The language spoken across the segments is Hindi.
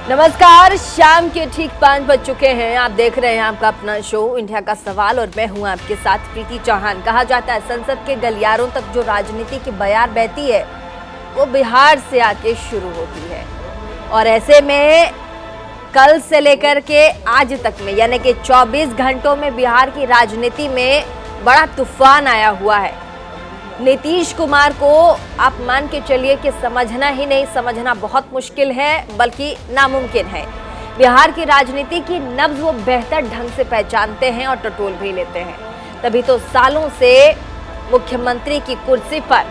नमस्कार, शाम के ठीक 5 बज चुके हैं। आप देख रहे हैं आपका अपना शो इंडिया का सवाल और मैं हूं आपके साथ प्रीति चौहान। कहा जाता है संसद के गलियारों तक जो राजनीति की बयार बहती है वो बिहार से आके शुरू होती है और ऐसे में कल से लेकर के आज तक में यानी कि 24 घंटों में बिहार की राजनीति में बड़ा तूफान आया हुआ है। नीतीश कुमार को आप मान के चलिए कि समझना ही नहीं, समझना बहुत मुश्किल है बल्कि नामुमकिन है। बिहार की राजनीति की नब्ज वो बेहतर ढंग से पहचानते हैं और टटोल भी लेते हैं। तभी तो सालों से मुख्यमंत्री की कुर्सी पर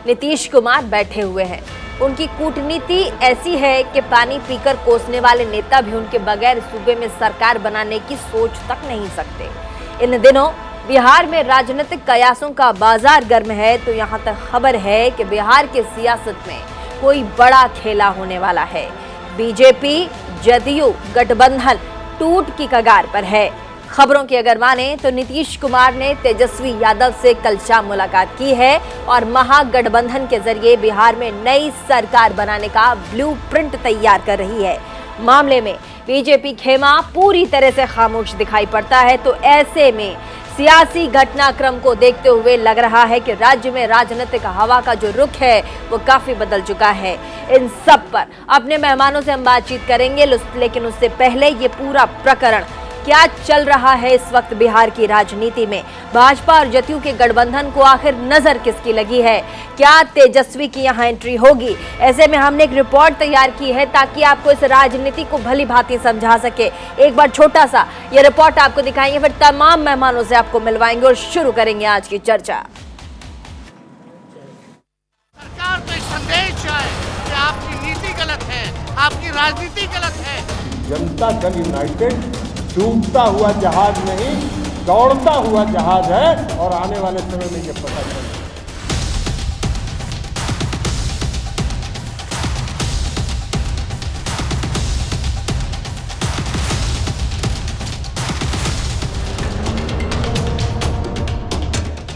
नीतीश कुमार बैठे हुए हैं। उनकी कूटनीति ऐसी है कि पानी पीकर कोसने वाले नेता भी उनके बगैर सूबे में सरकार बनाने की सोच तक नहीं सकते। इन दिनों बिहार में राजनीतिक कयासों का बाजार गर्म है तो यहां तक खबर है कि बिहार के सियासत में कोई बड़ा खेला होने वाला है। बीजेपी जदयू गठबंधन टूट की कगार पर है। खबरों की अगर माने तो नीतीश कुमार ने तेजस्वी यादव से कल शाम मुलाकात की है और महागठबंधन के जरिए बिहार में नई सरकार बनाने का ब्लूप्रिंट तैयार कर रही है। मामले में बीजेपी खेमा पूरी तरह से खामोश दिखाई पड़ता है तो ऐसे में सियासी घटनाक्रम को देखते हुए लग रहा है कि राज्य में राजनीतिक हवा का जो रुख है वो काफी बदल चुका है। इन सब पर अपने मेहमानों से हम बातचीत करेंगे, लेकिन उससे पहले ये पूरा प्रकरण क्या चल रहा है इस वक्त बिहार की राजनीति में, भाजपा और जदयू के गठबंधन को आखिर नजर किसकी लगी है, क्या तेजस्वी की यहां एंट्री होगी। ऐसे में हमने एक रिपोर्ट तैयार की है ताकि आपको इस राजनीति को भली भांति समझा सके। एक बार छोटा सा ये रिपोर्ट आपको दिखाएंगे, फिर तमाम मेहमानों से आपको मिलवाएंगे और शुरू करेंगे आज की चर्चा। सरकार को संदेश है कि आपकी नीति गलत है, आपकी राजनीति गलत है। जनता दल यूनाइटेड डूबता हुआ जहाज नहीं, दौड़ता हुआ जहाज है और आने वाले समय में ये पता चलेगा।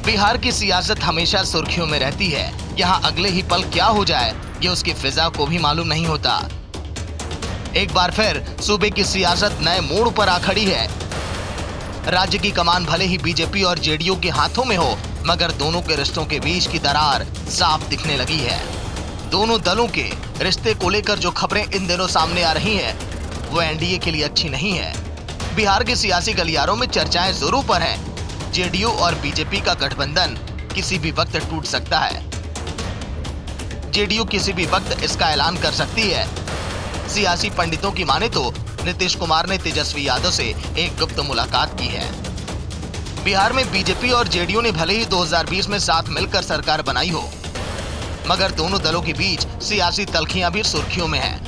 बिहार की सियासत हमेशा सुर्खियों में रहती है। यहाँ अगले ही पल क्या हो जाए ये उसकी फिजा को भी मालूम नहीं होता। एक बार फिर सूबे की सियासत नए मोड़ पर आ खड़ी है। राज्य की कमान भले ही बीजेपी और जेडीयू के हाथों में हो, मगर दोनों के रिश्तों के बीच की दरार साफ दिखने लगी है। दोनों दलों के रिश्ते को लेकर जो खबरें इन दिनों सामने आ रही हैं, वो एनडीए के लिए अच्छी नहीं है। बिहार के सियासी गलियारों में चर्चाएं जोरों पर हैं। जेडीयू और बीजेपी का गठबंधन किसी भी वक्त टूट सकता है। जेडीयू किसी भी वक्त इसका ऐलान कर सकती है। सियासी पंडितों की माने तो नीतीश कुमार ने तेजस्वी यादव से एक गुप्त मुलाकात की है। बिहार में बीजेपी और जेडीयू ने भले ही 2020 में साथ मिलकर सरकार बनाई हो, मगर दोनों दलों के बीच सियासी तल्खियां भी सुर्खियों में हैं।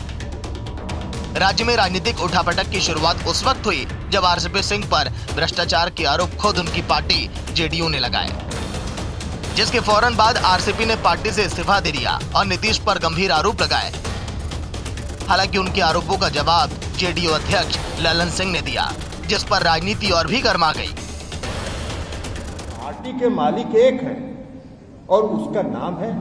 राज्य में राजनीतिक उठापटक की शुरुआत उस वक्त हुई जब आरसीपी सिंह पर भ्रष्टाचार के आरोप खुद उनकी पार्टी जेडीयू ने लगाए, जिसके फौरन बाद आरसीपी ने पार्टी से इस्तीफा दे दिया और नीतीश पर गंभीर आरोप लगाए। हालांकि उनके आरोपों का जवाब जेडीयू अध्यक्ष ललन सिंह ने दिया, जिस पर राजनीति और भी गर्मा गई। पार्टी के मालिक एक है और उसका नाम है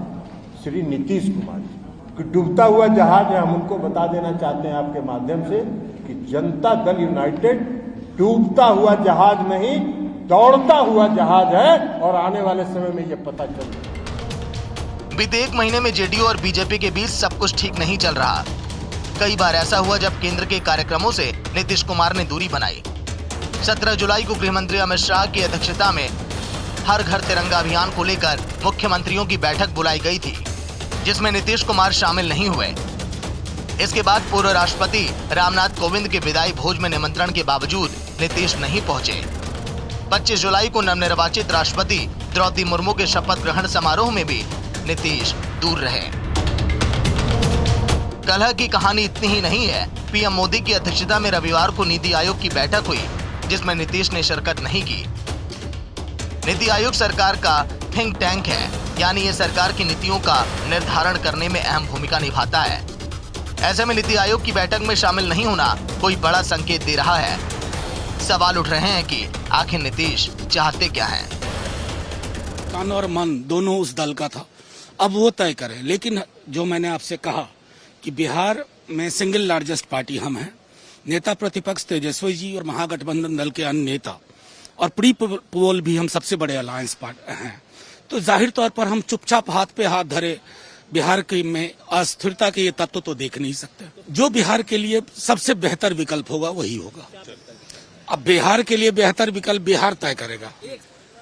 श्री नीतीश कुमार जी। डूबता हुआ जहाज है, हम उनको बता देना चाहते हैं आपके माध्यम से कि जनता दल यूनाइटेड डूबता हुआ जहाज नहीं, दौड़ता हुआ जहाज है और आने वाले समय में ये पता चलेगा। बीते एक महीने में जेडीयू और बीजेपी के बीच सब कुछ ठीक नहीं चल रहा। कई बार ऐसा हुआ जब केंद्र के कार्यक्रमों से नीतीश कुमार ने दूरी बनाई। 17 जुलाई को गृहमंत्री अमित शाह की अध्यक्षता में हर घर तिरंगा अभियान को लेकर मुख्यमंत्रियों की बैठक बुलाई गई थी, जिसमें नीतीश कुमार शामिल नहीं हुए। इसके बाद पूर्व राष्ट्रपति रामनाथ कोविंद के विदाई भोज में निमंत्रण के बावजूद नीतीश नहीं पहुंचे। 25 जुलाई को नवनिर्वाचित राष्ट्रपति द्रौपदी मुर्मू के शपथ ग्रहण समारोह में भी नीतीश दूर रहे। कलह की कहानी इतनी ही नहीं है। पीएम मोदी की अध्यक्षता में रविवार को नीति आयोग की बैठक हुई, जिसमें नीतीश ने शिरकत नहीं की। नीति आयोग सरकार का थिंक टैंक है, यानी ये सरकार की नीतियों का निर्धारण करने में अहम भूमिका निभाता है। ऐसे में नीति आयोग की बैठक में शामिल नहीं होना कोई बड़ा संकेत दे रहा है। सवाल उठ रहे हैं कि आखिर नीतीश चाहते क्या हैं? तन और मन दोनों उस दल का था, अब वो तय करे। लेकिन जो मैंने आपसे कहा कि बिहार में सिंगल लार्जेस्ट पार्टी हम हैं। नेता प्रतिपक्ष तेजस्वी जी और महागठबंधन दल के अन्य नेता और प्री पोल भी हम सबसे बड़े अलायंस पार्टी हैं। तो जाहिर तौर पर हम चुपचाप हाथ पे हाथ धरे बिहार के में अस्थिरता के ये तत्व तो देख नहीं सकते। जो बिहार के लिए सबसे बेहतर विकल्प होगा वही होगा। अब बिहार के लिए बेहतर विकल्प बिहार तय करेगा।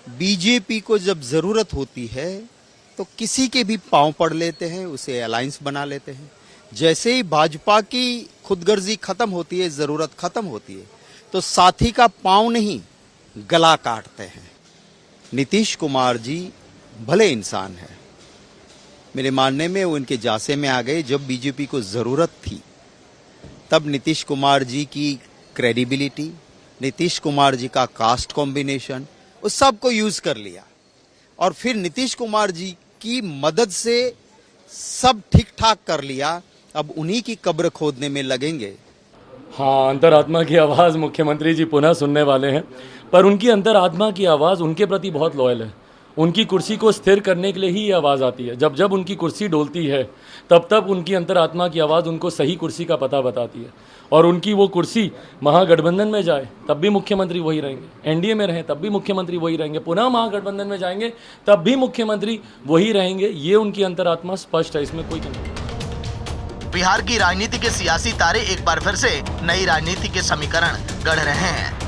बीजेपी को जब जरूरत होती है तो किसी के भी पांव पड़ लेते हैं, उसे अलायंस बना लेते हैं। जैसे ही भाजपा की खुदगर्जी खत्म होती है, जरूरत खत्म होती है, तो साथी का पांव नहीं गला काटते हैं। नीतीश कुमार जी भले इंसान हैं, मेरे मानने में वो इनके जासे में आ गए। जब बीजेपी को जरूरत थी तब नीतीश कुमार जी की क्रेडिबिलिटी, नीतीश कुमार जी का कास्ट कॉम्बिनेशन, उस सब को यूज कर लिया और फिर नीतीश कुमार जी की मदद से सब ठीक ठाक कर लिया। अब उन्हीं की कब्र खोदने में लगेंगे। हाँ, अंतरात्मा की आवाज़ मुख्यमंत्री जी पुनः सुनने वाले हैं, पर उनकी अंतरात्मा की आवाज़ उनके प्रति बहुत लॉयल है। उनकी कुर्सी को स्थिर करने के लिए ही ये आवाज़ आती है। जब जब उनकी कुर्सी डोलती है तब तब उनकी अंतरात्मा की आवाज़ उनको सही कुर्सी का पता बताती है। और उनकी वो कुर्सी महागठबंधन में जाए तब भी मुख्यमंत्री वही रहेंगे, एनडीए में रहें तब भी मुख्यमंत्री वही रहेंगे, पुनः महागठबंधन में जाएंगे तब भी मुख्यमंत्री वही रहेंगे। ये उनकी अंतरात्मा स्पष्ट है, इसमें कोई बिहार की राजनीति के सियासी तारे एक बार फिर से नई राजनीति के समीकरण गढ़ रहे हैं।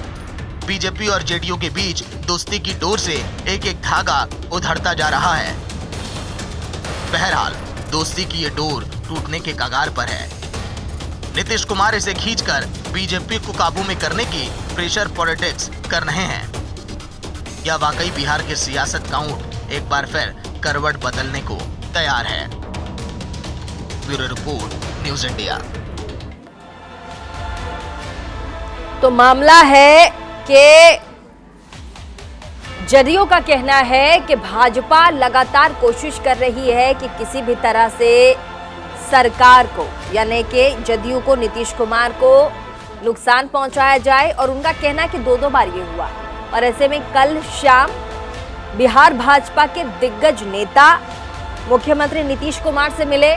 बीजेपी और जेडीयू के बीच दोस्ती की डोर से एक एक धागा उधड़ता जा रहा है। बहरहाल दोस्ती की ये डोर टूटने के कगार पर है। नीतीश कुमार इसे खींचकर बीजेपी को काबू में करने की प्रेशर पॉलिटिक्स कर रहे हैं। या वाकई बिहार के सियासत का ऊंट एक बार फिर करवट बदलने को तैयार है। Bureau report, news India. तो मामला है कि जदयू का कहना है कि भाजपा लगातार कोशिश कर रही है कि किसी भी तरह से सरकार को, यानी कि जदयू को, नीतीश कुमार को नुकसान पहुंचाया जाए। और उनका कहना है कि दो बार ये हुआ। और ऐसे में कल शाम बिहार भाजपा के दिग्गज नेता मुख्यमंत्री नीतीश कुमार से मिले,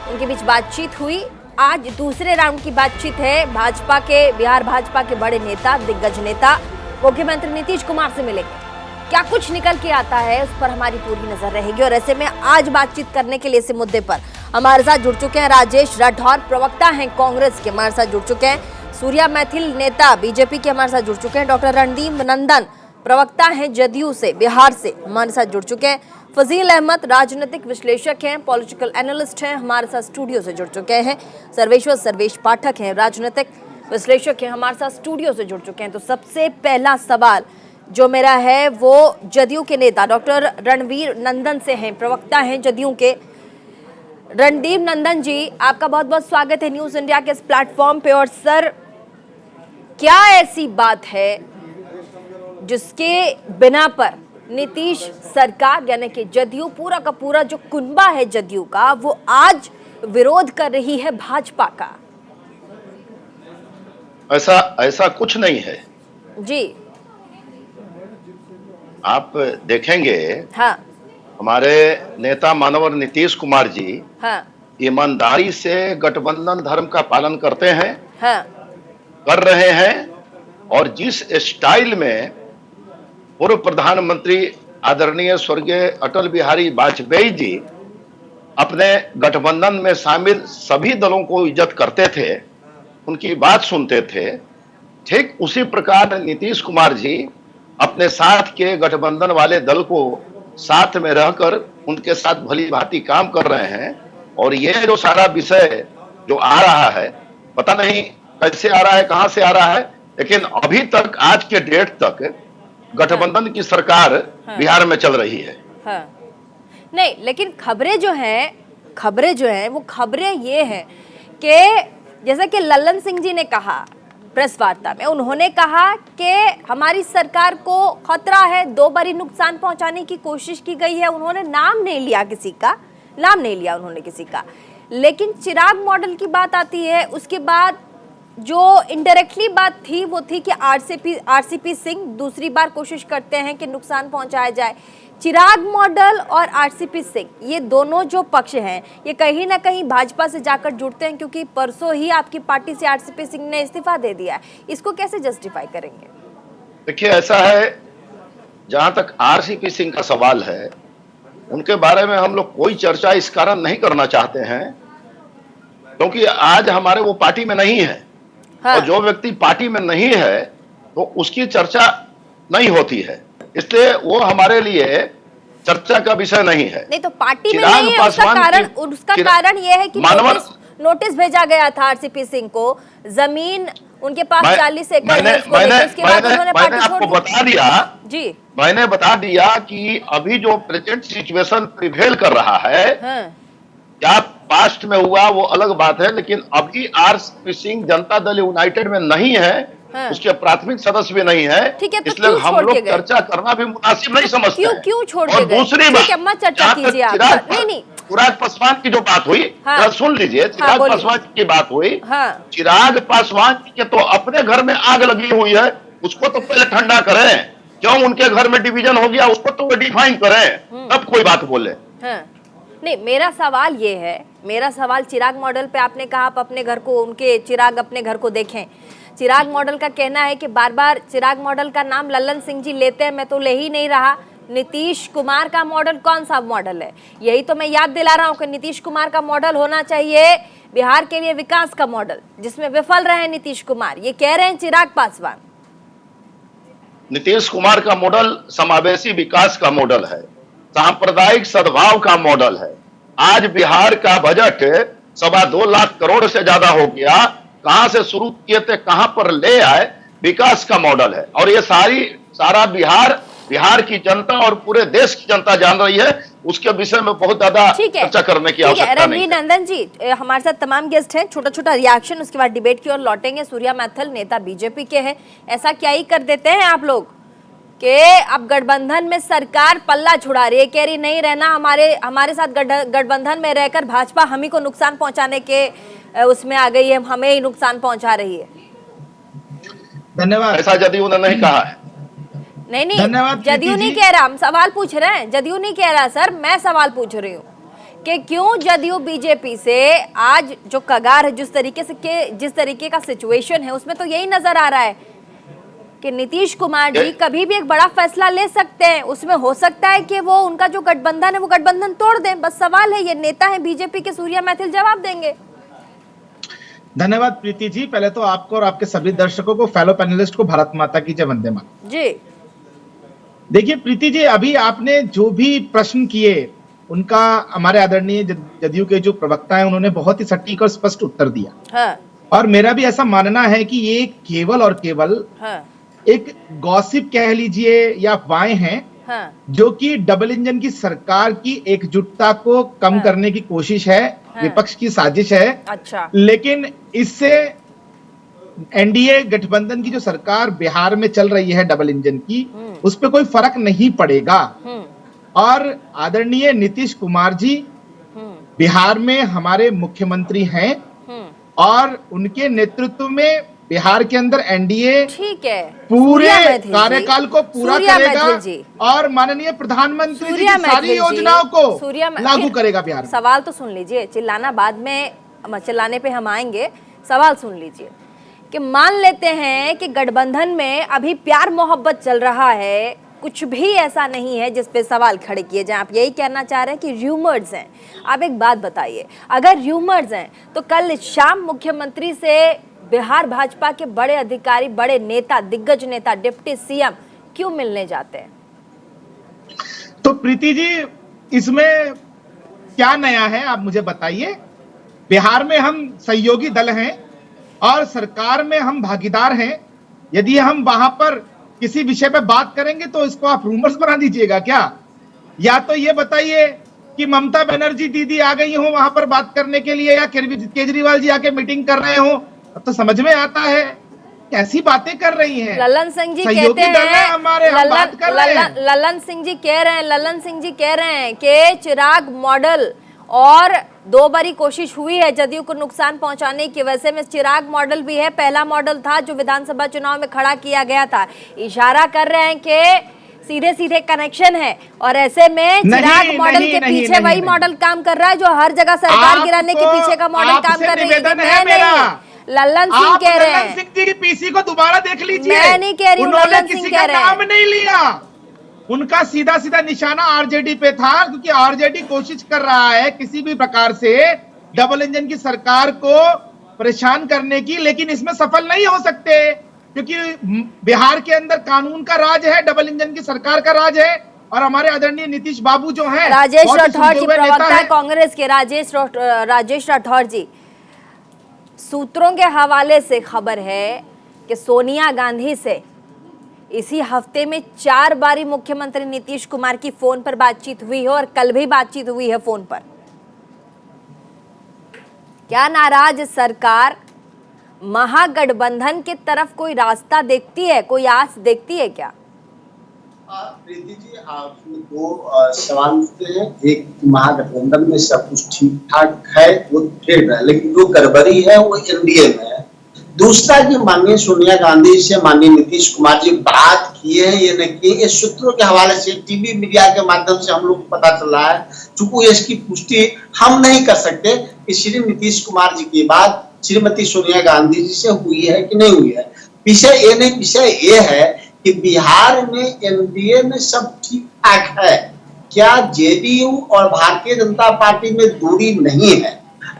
उनके बीच बातचीत हुई। आज दूसरे राउंड की बातचीत है। बिहार भाजपा के बड़े नेता, दिग्गज नेता मुख्यमंत्री नीतीश कुमार से मिले। क्या कुछ निकल के आता है उस पर हमारी पूरी नजर रहेगी। और ऐसे में आज बातचीत करने के लिए इस मुद्दे पर हमारे साथ जुड़ चुके हैं राजेश राठौर, प्रवक्ता हैं कांग्रेस के, हमारे साथ जुड़ चुके हैं। सूर्या मैथिल, नेता बीजेपी के, हमारे साथ जुड़ चुके हैं। डॉक्टर रणदीप नंदन, प्रवक्ता हैं जदयू से, बिहार से, हमारे साथ जुड़ चुके हैं। फजील अहमद, राजनीतिक विश्लेषक हैं, पॉलिटिकल एनालिस्ट हैं, हमारे साथ स्टूडियो से जुड़ चुके हैं। सर्वेश पाठक हैं, राजनीतिक विश्लेषक हैं, हमारे साथ स्टूडियो से जुड़ चुके हैं। तो सबसे पहला सवाल जो मेरा है वो जदयू के नेता डॉक्टर रणवीर नंदन से हैं, प्रवक्ता हैं जदयू के। रणदीप नंदन जी, आपका बहुत बहुत स्वागत है न्यूज़ इंडिया के इस प्लेटफॉर्म पे। और सर, क्या ऐसी बात है जिसके बिना पर नीतीश सरकार, यानी कि जदयू, पूरा का पूरा जो कुनबा है जदयू का, वो आज विरोध कर रही है भाजपा का? ऐसा कुछ नहीं है जी। आप देखेंगे, हाँ, हमारे नेता मानवर नीतीश कुमार जी हाँ, ईमानदारी से गठबंधन धर्म का पालन करते हैं, हाँ, कर रहे हैं। और जिस स्टाइल में पूर्व प्रधानमंत्री आदरणीय स्वर्गीय अटल बिहारी वाजपेयी जी अपने गठबंधन में शामिल सभी दलों को इज्जत करते थे, उनकी बात सुनते थे, ठीक उसी प्रकार नीतीश कुमार जी अपने साथ के गठबंधन वाले दल को साथ में रहकर उनके साथ भली भांति काम कर रहे हैं। और ये जो सारा विषय जो आ रहा है, पता नहीं कैसे आ रहा है, कहां से आ रहा है, लेकिन अभी तक, आज के डेट तक गठबंधन की सरकार बिहार में चल रही है। हाँ। नहीं, लेकिन खबरें जो हैं वो खबरें ये हैं कि जैसा कि लल्लन सिंह जी ने कहा प्रेस वार्ता में, उन्होंने कहा कि हमारी सरकार को खतरा है, दो बारी नुकसान पहुंचाने की कोशिश की गई है। उन्होंने नाम नहीं लिया किसी का। लेकिन चिराग मॉडल की बात आती है, उसके बाद जो इनडायरेक्टली बात थी वो थी कि आरसीपी सिंह दूसरी बार कोशिश करते हैं कि नुकसान पहुंचाया जाए। चिराग मॉडल और आरसीपी सिंह, ये दोनों जो पक्ष हैं ये कहीं ना कहीं भाजपा से जाकर जुड़ते हैं, क्योंकि परसों ही आपकी पार्टी से आरसीपी सिंह ने इस्तीफा दे दिया है। इसको कैसे जस्टिफाई करेंगे? देखिए, ऐसा है, जहां तक आरसीपी सिंह का सवाल है, उनके बारे में हम लोग कोई चर्चा इस कारण नहीं करना चाहते हैं क्योंकि आज हमारे वो पार्टी में नहीं है। हाँ। और जो व्यक्ति पार्टी में नहीं है तो उसकी चर्चा नहीं होती है, इसलिए वो हमारे लिए चर्चा का विषय नहीं है। नहीं तो पार्टी में चिराग नहीं है, पासवान उसका कारण ये है कि मानवर नोटिस भेजा गया था आरसीपी सिंह को, जमीन उनके पास 40 एकड़ है, मैंने आपको बता दिया जी, मैंने बता दिया कि अभी जो प्रेजेंट सिचुएशन प्रिवेल कर रहा है, हाँ। क्या पास्ट में हुआ वो अलग बात है, लेकिन अभी आरसीपी सिंह जनता दल यूनाइटेड में नहीं है, हाँ। उसके प्राथमिक सदस्य भी नहीं है, ठीक है, तो इसलिए क्यों हम छोड़ लोग के गए? चर्चा करना भी मुनासिब नहीं समझते हैं। क्यों छोड़ और के गए? दूसरी ठीक बात, है, मत चर्चा कीजिए आप। नहीं चिराग पासवान की जो बात हुई, हाँ। सुन लीजिए, चिराग बोलिए। पासवान की बात हुई, हाँ। चिराग पासवान के तो अपने घर में आग लगी हुई है, उसको तो पहले ठंडा करें, क्यों उनके घर में डिवीजन हो गया उसको तो डिफाइन करें, तब कोई बात बोले। हाँ। नहीं, मेरा सवाल ये है, मेरा सवाल चिराग मॉडल पे, आपने कहा आप अपने घर को, उनके चिराग अपने घर को देखें। चिराग मॉडल का कहना है कि बार बार चिराग मॉडल का नाम लल्लन सिंह जी लेते हैं, मैं तो ले ही नहीं रहा। नीतीश कुमार का मॉडल कौन सा मॉडल है? यही तो मैं याद दिला रहा हूं कि नीतीश कुमार का मॉडल होना चाहिए बिहार के लिए विकास का मॉडल, जिसमें विफल रहे नीतीश कुमार, ये कह रहे हैं चिराग पासवान। नीतीश कुमार का मॉडल समावेशी विकास का मॉडल है, सांप्रदायिक सद्भाव का मॉडल है। आज बिहार का बजट 2.25 लाख करोड़ से ज्यादा हो गया, कहां से शुरू किए थे कहां पर ले आए, विकास का मॉडल है। और ये सारा बिहार की जनता और पूरे देश की जनता जान रही है, उसके विषय में बहुत ज्यादा चर्चा करने की आवश्यकता नहीं है। रणवीर नंदन जी, हमारे साथ तमाम गेस्ट हैं, छोटा छोटा रिएक्शन, उसके बाद डिबेट की ओर लौटेंगे। सूर्या मैथल नेता बीजेपी के हैं, ऐसा क्या ही कर देते हैं आप लोग कि अब गठबंधन में सरकार पल्ला छुड़ा रही है, कह रही नहीं रहना हमारे साथ गठबंधन में रहकर भाजपा हम ही को नुकसान पहुंचाने के उसमें आ गई है, हमें ही नुकसान पहुंचा रही है। धन्यवाद। ऐसा जदयू ने नहीं कहा है। नहीं, जदयू नहीं कह रहा, हम सवाल पूछ रहे हैं। जदयू नहीं कह रहा सर, मैं सवाल पूछ रही हूँ कि क्यों जदयू बीजेपी से आज जो कगार है, जिस तरीके का सिचुएशन है, उसमें तो यही नजर आ रहा है कि नीतीश कुमार जी कभी भी एक बड़ा फैसला ले सकते हैं। उसमें हो सकता है कि वो उनका जो गठबंधन है वो गठबंधन तोड़ दें, बस सवाल है। ये नेता है बीजेपी के सूर्या मैथिल, जवाब देंगे। धन्यवाद प्रीति जी, पहले तो आपको और आपके सभी दर्शकों को, फेलो पैनलिस्ट को भारत माता की जय, वंदे मातरम जी। देखिए प्रीति जी, अभी आपने जो भी प्रश्न किए उनका हमारे आदरणीय जदयू के जो प्रवक्ता हैं उन्होंने बहुत ही सटीक और स्पष्ट उत्तर दिया। हाँ। और मेरा भी ऐसा मानना है कि ये केवल और केवल एक गॉसिप कह लीजिए या अफवाहें हैं, जो कि डबल इंजन की सरकार की एकजुटता को कम करने की कोशिश है, विपक्ष की साजिश है। अच्छा। लेकिन इससे एनडीए गठबंधन की जो सरकार बिहार में चल रही है डबल इंजन की, उस पर कोई फर्क नहीं पड़ेगा। और आदरणीय नीतीश कुमार जी बिहार में हमारे मुख्यमंत्री हैं और उनके नेतृत्व में बिहार के अंदर एनडीए ठीक है पूरे कार्यकाल को पूरा करेगा और माननीय प्रधानमंत्री जी की सारी योजनाओं को लागू करेगा बिहार में। सवाल तो सुन लीजिए, चिल्लाना बाद में, चिल्लाने पे हम आएंगे। सवाल सुन लीजिए कि मान लेते हैं कि गठबंधन में अभी प्यार मोहब्बत चल रहा है, कुछ भी ऐसा नहीं है जिस पे सवाल खड़े किए जाएं। आप यही कहना चाह रहे हैं कि र्यूमर्स हैं। आप एक बात बताइए, अगर र्यूमर्स हैं तो कल शाम मुख्यमंत्री से बिहार भाजपा के बड़े अधिकारी, बड़े नेता, दिग्गज नेता, डिप्टी सीएम क्यों मिलने जाते हैं? तो प्रीति जी, इसमें क्या नया है आप मुझे बताइए। बिहार में हम सहयोगी दल हैं और सरकार में हम भागीदार हैं। यदि हम वहां पर किसी विषय पे बात करेंगे तो इसको आप रूमर्स बना दीजिएगा क्या? या तो ये बताइए कि ममता बनर्जी दीदी आ गई हो वहां पर बात करने के लिए, या केजरीवाल जी आके मीटिंग कर रहे हो, अब तो समझ में आता है कैसी बातें कर रही हैं। ललन सिंह जी कहते हैं, ललन सिंह जी कह रहे हैं कि चिराग मॉडल और 2 बारी कोशिश हुई है जदयू को नुकसान पहुंचाने की। वैसे में चिराग मॉडल भी है, पहला मॉडल था जो विधानसभा चुनाव में खड़ा किया गया था। इशारा कर रहे हैं कि सीधे सीधे कनेक्शन है और ऐसे में चिराग मॉडल के पीछे वही मॉडल काम कर रहा है जो हर जगह सरकार गिराने के पीछे का मॉडल काम कर रही है। लल्लन सिंह कह रहे हैं, लल्लन सिंह जी की पीसी को दोबारा देख लीजिए। मैं नहीं कह रही हूँ, उन्होंने लल्लन किसी सिंह का कह रहे नाम हैं। नहीं लिया, उनका सीधा सीधा निशाना आरजेडी पे था, क्योंकि आरजेडी कोशिश कर रहा है किसी भी प्रकार से डबल इंजन की सरकार को परेशान करने की, लेकिन इसमें सफल नहीं हो सकते क्योंकि बिहार के अंदर कानून का राज है, डबल इंजन की सरकार का राज है और हमारे आदरणीय नीतीश बाबू जो हैं, राजेश बहुत ही राठौर जी, सुलझे हुए नेता प्रवक्ता है हैं। कांग्रेस के राजेश राठौर जी, सूत्रों के हवाले से खबर है कि सोनिया गांधी से इसी हफ्ते में 4 बारी मुख्यमंत्री नीतीश कुमार की फोन पर बातचीत हुई है और कल भी बातचीत हुई है फोन पर। क्या नाराज सरकार महागठबंधन की तरफ कोई रास्ता देखती है, कोई आस देखती है क्या? प्रीति जी, आपने 2 सवाल उठते हैं। एक, महागठबंधन में सब कुछ ठीक ठाक है, वो ठीक है, लेकिन जो गड़बड़ी है वो एनडीए में है। दूसरा कि माननीय सोनिया गांधी से माननीय नीतीश कुमार जी बात किए हैं ये नहीं किए, इस सूत्रों के हवाले से टीवी मीडिया के माध्यम से हम लोग को पता चल रहा है। चूंकि इसकी पुष्टि हम नहीं कर सकते कि श्री नीतीश कुमार जी की बात श्रीमती सोनिया गांधी जी से हुई है कि नहीं हुई है। विषय ये है कि बिहार में एनडीए में सब ठीक ठाक है। क्या जेडीयू और भारतीय जनता पार्टी में दूरी नहीं है?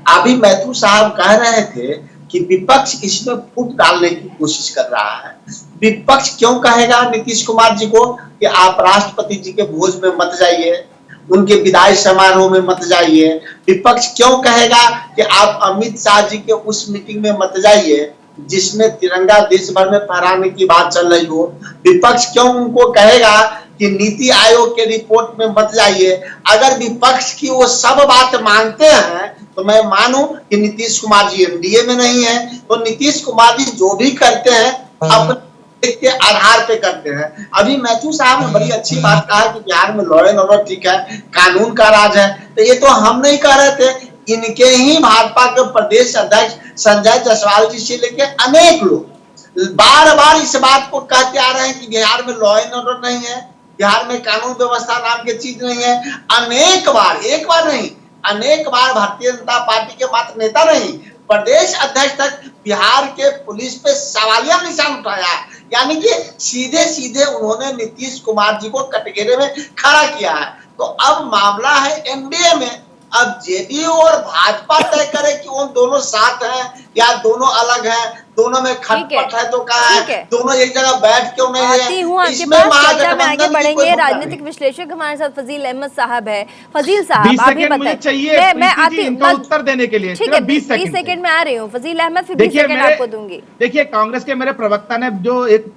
अभी मैथुर साहब कह रहे थे कि विपक्ष इसमें फूट डालने की कोशिश कर रहा है। विपक्ष क्यों कहेगा नीतीश कुमार जी को कि आप राष्ट्रपति जी के भोज में मत जाइए, उनके विदाई समारोह में मत जाइए? विपक्ष क्यों कहेगा कि आप अमित शाह जी के उस मीटिंग में मत जाइए जिसमें तिरंगा देश भर में फहराने की बात चल रही हो? विपक्ष क्यों उनको कहेगा कि नीति आयोग के रिपोर्ट में मत जाइए? अगर विपक्ष की वो सब बात मानते हैं तो मैं मानूं कि नीतीश कुमार जी एनडीए में नहीं है, तो नीतीश कुमार जी जो भी करते हैं अपने के आधार पे करते हैं। अभी मैथुर साहब ने बड़ी अच्छी बात कहा कि बिहार में लॉ एंड ऑर्डर ठीक है, कानून का राज है, तो ये तो हम नहीं कह रहे थे, इनके ही भाजपा के प्रदेश अध्यक्ष संजय जायसवाल जी से लेके अनेक लोग बार बार इस बात को कहते आ रहे हैं कि बिहार में लॉ एंड ऑर्डर नहीं है, बिहार में कानून व्यवस्था नाम की चीज नहीं है। अनेक बार, एक बार नहीं, अनेक बार भारतीय जनता पार्टी के मात्र नेता नहीं, प्रदेश अध्यक्ष तक बिहार के पुलिस पे सवालिया निशान उठाया। यानी कि सीधे सीधे उन्होंने नीतीश कुमार जी को कटघरे में खड़ा किया है। तो अब मामला है एनडीए में, अब जेडीयू और भाजपा तय करे कि वो दोनों साथ हैं या दोनों अलग हैं, दोनों में खटपट है तो कहा है, दोनों एक जगह बैठ क्यों नहीं आती हूँ आपके पास, चर्चा में आगे बढ़ेंगे। राजनीतिक विश्लेषक हमारे साथ फजील अहमद साहब है। फजील साहब, आप भी बताइए। मैं आती हूँ उत्तर देने के लिए, ठीक है, 20 सेकंड में आ रही हूँ। फजील अहमद, फिर 20 सेकंड आपको दूंगी। देखिए, कांग्रेस के मेरे प्रवक्ता ने जो एक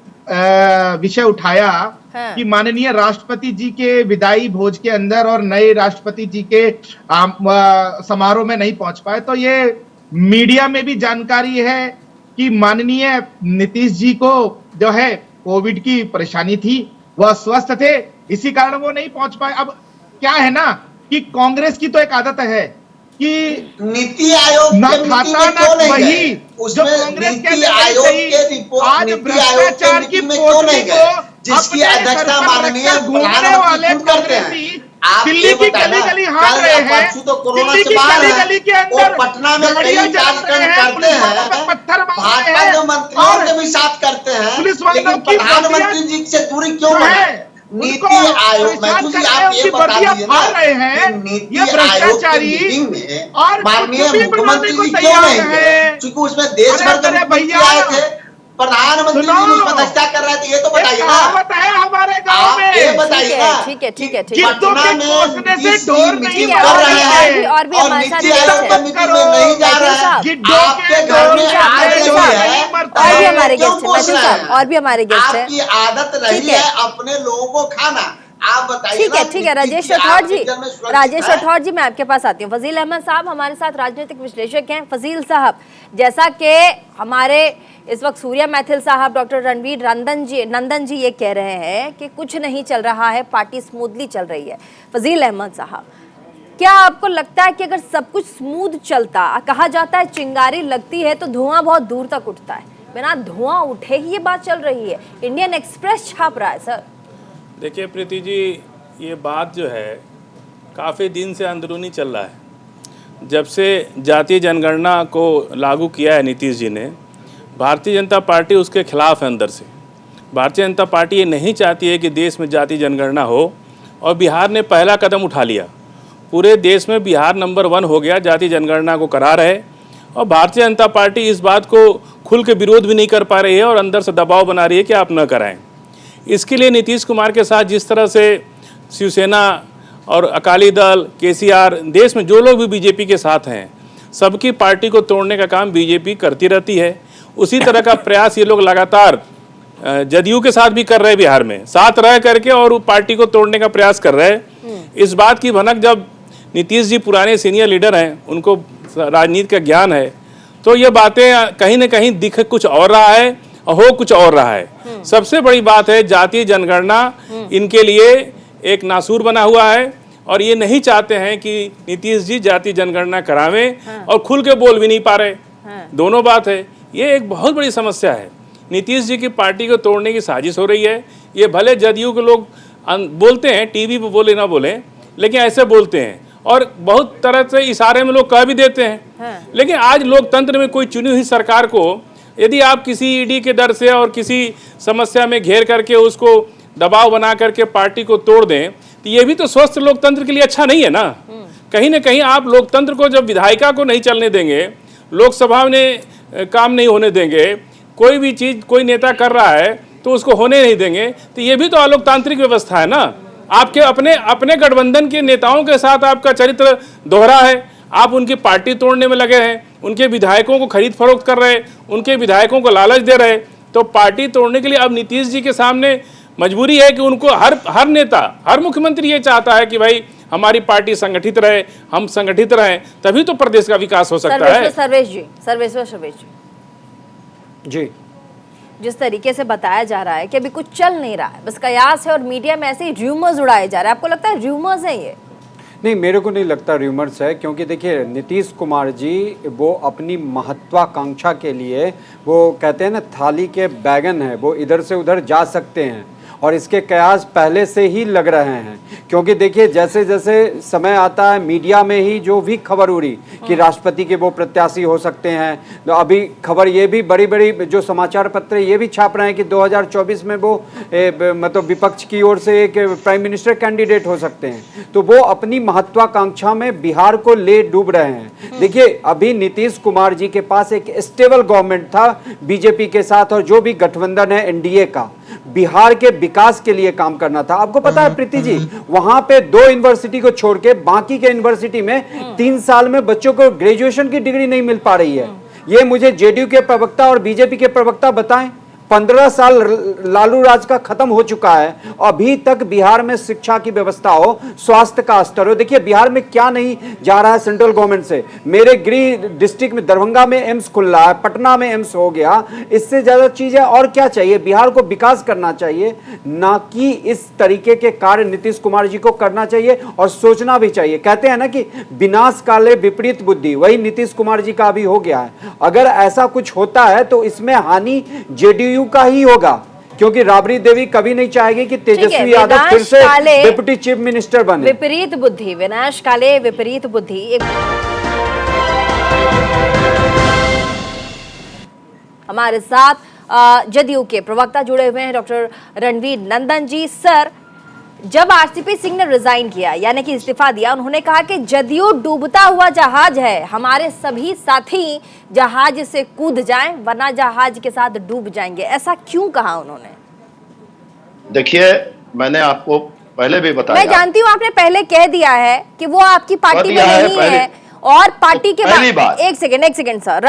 विषय उठाया कि माननीय राष्ट्रपति जी के विदाई भोज के अंदर और नए राष्ट्रपति जी के समारोह में नहीं पहुंच पाए, तो ये मीडिया में भी जानकारी है कि माननीय नीतीश जी को जो है कोविड की परेशानी थी, वह स्वस्थ थे, इसी कारण वो नहीं पहुंच पाए। अब क्या है ना कि कांग्रेस की तो एक आदत है कि नीति आयोग ना खाता ना वही जो कांग्रेस के आयोग के रिपोर्ट, आज भ्रष्टाचार की पोटली को जिसकी अध्यक्षता माननीय प्रधानमंत्री खुद करते हैं। दिल्ली की गली गली हाथ रहे हैं, दिल्ली की गली गली के अंदर पटना में कई कार्यक्रम करते हैं, पत्थर भाजपा के मंत्रियों के भी साथ करते हैं, लेकिन प्रधानमंत्री जी से दूरी क्यों है? नीति आयोग, मैथुर जी आप ये बता दीजिए ना कि नीति आयोग की मीटिंग में माननीय मुख्यमंत्री जी क्यों नहीं गए? क्योंकि उसमें देश भर के मुख्यमंत्री आए थे, प्रधानमंत्री जी उसमें अध्यक्षता कर रहे थे, ये तो बताइए ना, हमारे गांव में ये बताइए ना। ठीक है, ठीक है, पटना में मीटिंग कर रहे हैं और नीति आयोग की मीटिंग में नहीं जा रहे हैं, आपके घर में आदत रही है, और भी हमारे गेस्ट हैं, और भी हमारे गेस्ट हैं, आपकी आदत रही है अपने लोगों को खाना। आप बताइए। ठीक है, ठीक है, राजेश राठौर जी, राजेश राठौर जी, मैं आपके पास आती हूँ। फजील अहमद साहब हमारे साथ राजनीतिक विश्लेषक हैं। फजील साहब, जैसा कि हमारे इस वक्त सूर्या मैथिल साहब, डॉक्टर रणवीर नंदन जी ये कह रहे हैं कि कुछ नहीं चल रहा है, पार्टी स्मूथली चल रही है। फजील अहमद साहब, क्या आपको लगता है कि अगर सब कुछ स्मूथ चलता, कहा जाता है चिंगारी लगती है तो धुआं बहुत दूर तक उठता है, बिना धुआं उठे ही ये बात चल रही है, इंडियन एक्सप्रेस छाप रहा है सर। देखिए प्रीति जी, ये बात जो है काफ़ी दिन से अंदरूनी चल रहा है। जब से जातीय जनगणना को लागू किया है नीतीश जी ने, भारतीय जनता पार्टी उसके खिलाफ है अंदर से। भारतीय जनता पार्टी ये नहीं चाहती है कि देश में जातीय जनगणना हो, और बिहार ने पहला कदम उठा लिया। पूरे देश में बिहार नंबर 1 हो गया जातीय जनगणना को करा रहे, और भारतीय जनता पार्टी इस बात को खुल के विरोध भी नहीं कर पा रही है और अंदर से दबाव बना रही है कि आप न कराएं। इसके लिए नीतीश कुमार के साथ जिस तरह से शिवसेना और अकाली दल, केसीआर, देश में जो लोग भी बीजेपी के साथ हैं, सबकी पार्टी को तोड़ने का काम बीजेपी करती रहती है। उसी तरह का प्रयास ये लोग लगातार जदयू के साथ भी कर रहे हैं, बिहार में साथ रह करके और पार्टी को तोड़ने का प्रयास कर रहे हैं। इस बात की भनक जब नीतीश जी पुराने सीनियर लीडर हैं, उनको राजनीति का ज्ञान है, तो ये बातें कहीं ना कहीं दिख कुछ और रहा है और हो कुछ और रहा है। सबसे बड़ी बात है जातीय जनगणना इनके लिए एक नासूर बना हुआ है, और ये नहीं चाहते हैं कि नीतीश जी जातीय जनगणना करावें, और खुल के बोल भी नहीं पा रहे। दोनों बात है, ये एक बहुत बड़ी समस्या है। नीतीश जी की पार्टी को तोड़ने की साजिश हो रही है। ये भले जदयू के लोग बोलते हैं, टीवी पे बोले ना बोले, लेकिन ऐसे बोलते हैं, और बहुत तरह से इशारे में लोग कह भी देते हैं। लेकिन आज लोकतंत्र में कोई चुनी हुई सरकार को यदि आप किसी ईडी के डर से और किसी समस्या में घेर करके उसको दबाव बना करके पार्टी को तोड़ दें, तो ये भी तो स्वस्थ लोकतंत्र के लिए अच्छा नहीं है ना। कहीं ना कहीं आप लोकतंत्र को जब विधायिका को नहीं चलने देंगे, लोकसभा में काम नहीं होने देंगे, कोई भी चीज़ कोई नेता कर रहा है तो उसको होने नहीं देंगे, तो ये भी तो अलोकतांत्रिक व्यवस्था है ना। आपके अपने गठबंधन के नेताओं के साथ आपका चरित्र दोहरा है। आप उनकी पार्टी तोड़ने में लगे हैं, उनके विधायकों को खरीद फरोख्त कर रहे, उनके विधायकों को लालच दे रहे। तो पार्टी तोड़ने के लिए अब नीतीश जी के सामने मजबूरी है कि उनको हर नेता, हर मुख्यमंत्री ये चाहता है कि भाई हमारी पार्टी संगठित रहे, हम संगठित रहें, तभी तो प्रदेश का विकास हो सकता है। सर्वेश्वर जी, जिस तरीके से बताया जा रहा है कि अभी कुछ चल नहीं रहा है, बस कयास है और मीडिया में ऐसे ही र्यूमर्स उड़ाए जा रहे हैं, आपको लगता है र्यूमर्स है ये? नहीं, मेरे को नहीं लगता र्यूमर्स है, क्योंकि देखिए नीतीश कुमार जी वो अपनी महत्वाकांक्षा के लिए, वो कहते हैं ना थाली के बैगन है, वो इधर से उधर जा सकते हैं, और इसके कयास पहले से ही लग रहे हैं। क्योंकि देखिए जैसे जैसे समय आता है, मीडिया में ही जो भी खबर उड़ी कि राष्ट्रपति के वो प्रत्याशी हो सकते हैं, तो अभी खबर ये भी बड़ी बड़ी जो समाचार पत्र ये भी छाप रहे हैं कि 2024 में वो मतलब विपक्ष की ओर से एक प्राइम मिनिस्टर कैंडिडेट हो सकते हैं। तो वो अपनी महत्वाकांक्षा में बिहार को ले डूब रहे हैं। देखिए अभी नीतीश कुमार जी के पास एक स्टेबल गवर्नमेंट था बीजेपी के साथ, और जो भी गठबंधन है एनडीए का, बिहार के विकास के लिए काम करना था। आपको पता है प्रीति जी, वहां पे 2 यूनिवर्सिटी को छोड़ के बाकी के यूनिवर्सिटी में 3 साल में बच्चों को ग्रेजुएशन की डिग्री नहीं मिल पा रही है। ये मुझे जेडीयू के प्रवक्ता और बीजेपी के प्रवक्ता बताएं। 15 साल लालू राज का खत्म हो चुका है, अभी तक बिहार में शिक्षा की व्यवस्था हो, स्वास्थ्य का स्तर हो। देखिए बिहार में क्या नहीं जा रहा है सेंट्रल गवर्नमेंट से। मेरे गृह डिस्ट्रिक्ट में दरभंगा में एम्स खुल रहा है, पटना में एम्स हो गया, इससे ज्यादा चीजें और क्या चाहिए? बिहार को विकास करना चाहिए, ना कि इस तरीके के कार्य नीतीश कुमार जी को करना चाहिए, और सोचना भी चाहिए। कहते हैं ना कि विनाश काले विपरीत बुद्धि, वही नीतीश कुमार जी का भी हो गया है। अगर ऐसा कुछ होता है तो इसमें हानि जेडीयू का ही होगा, क्योंकि राबड़ी देवी कभी नहीं चाहेगी कि तेजस्वी यादव फिर से डिप्टी चीफ मिनिस्टर बने। विपरीत बुद्धि, विनाश काले विपरीत बुद्धि। हमारे साथ जदयू के प्रवक्ता जुड़े हुए हैं डॉक्टर रणवीर नंदन जी। सर, जब आरसीपी सिंह ने रिजाइन किया यानी कि इस्तीफा दिया, उन्होंने कहा कि जदयू डूबता हुआ जहाज है, हमारे सभी साथी जहाज से कूद जाएं वरना जहाज के साथ डूब जाएंगे। ऐसा क्यों कहा उन्होंने? देखिए मैंने आपको पहले भी बताया, मैं जानती हूँ आपने पहले कह दिया है कि वो आपकी पार्टी में नहीं है, और पार्टी के बाद एक सेकंड सर,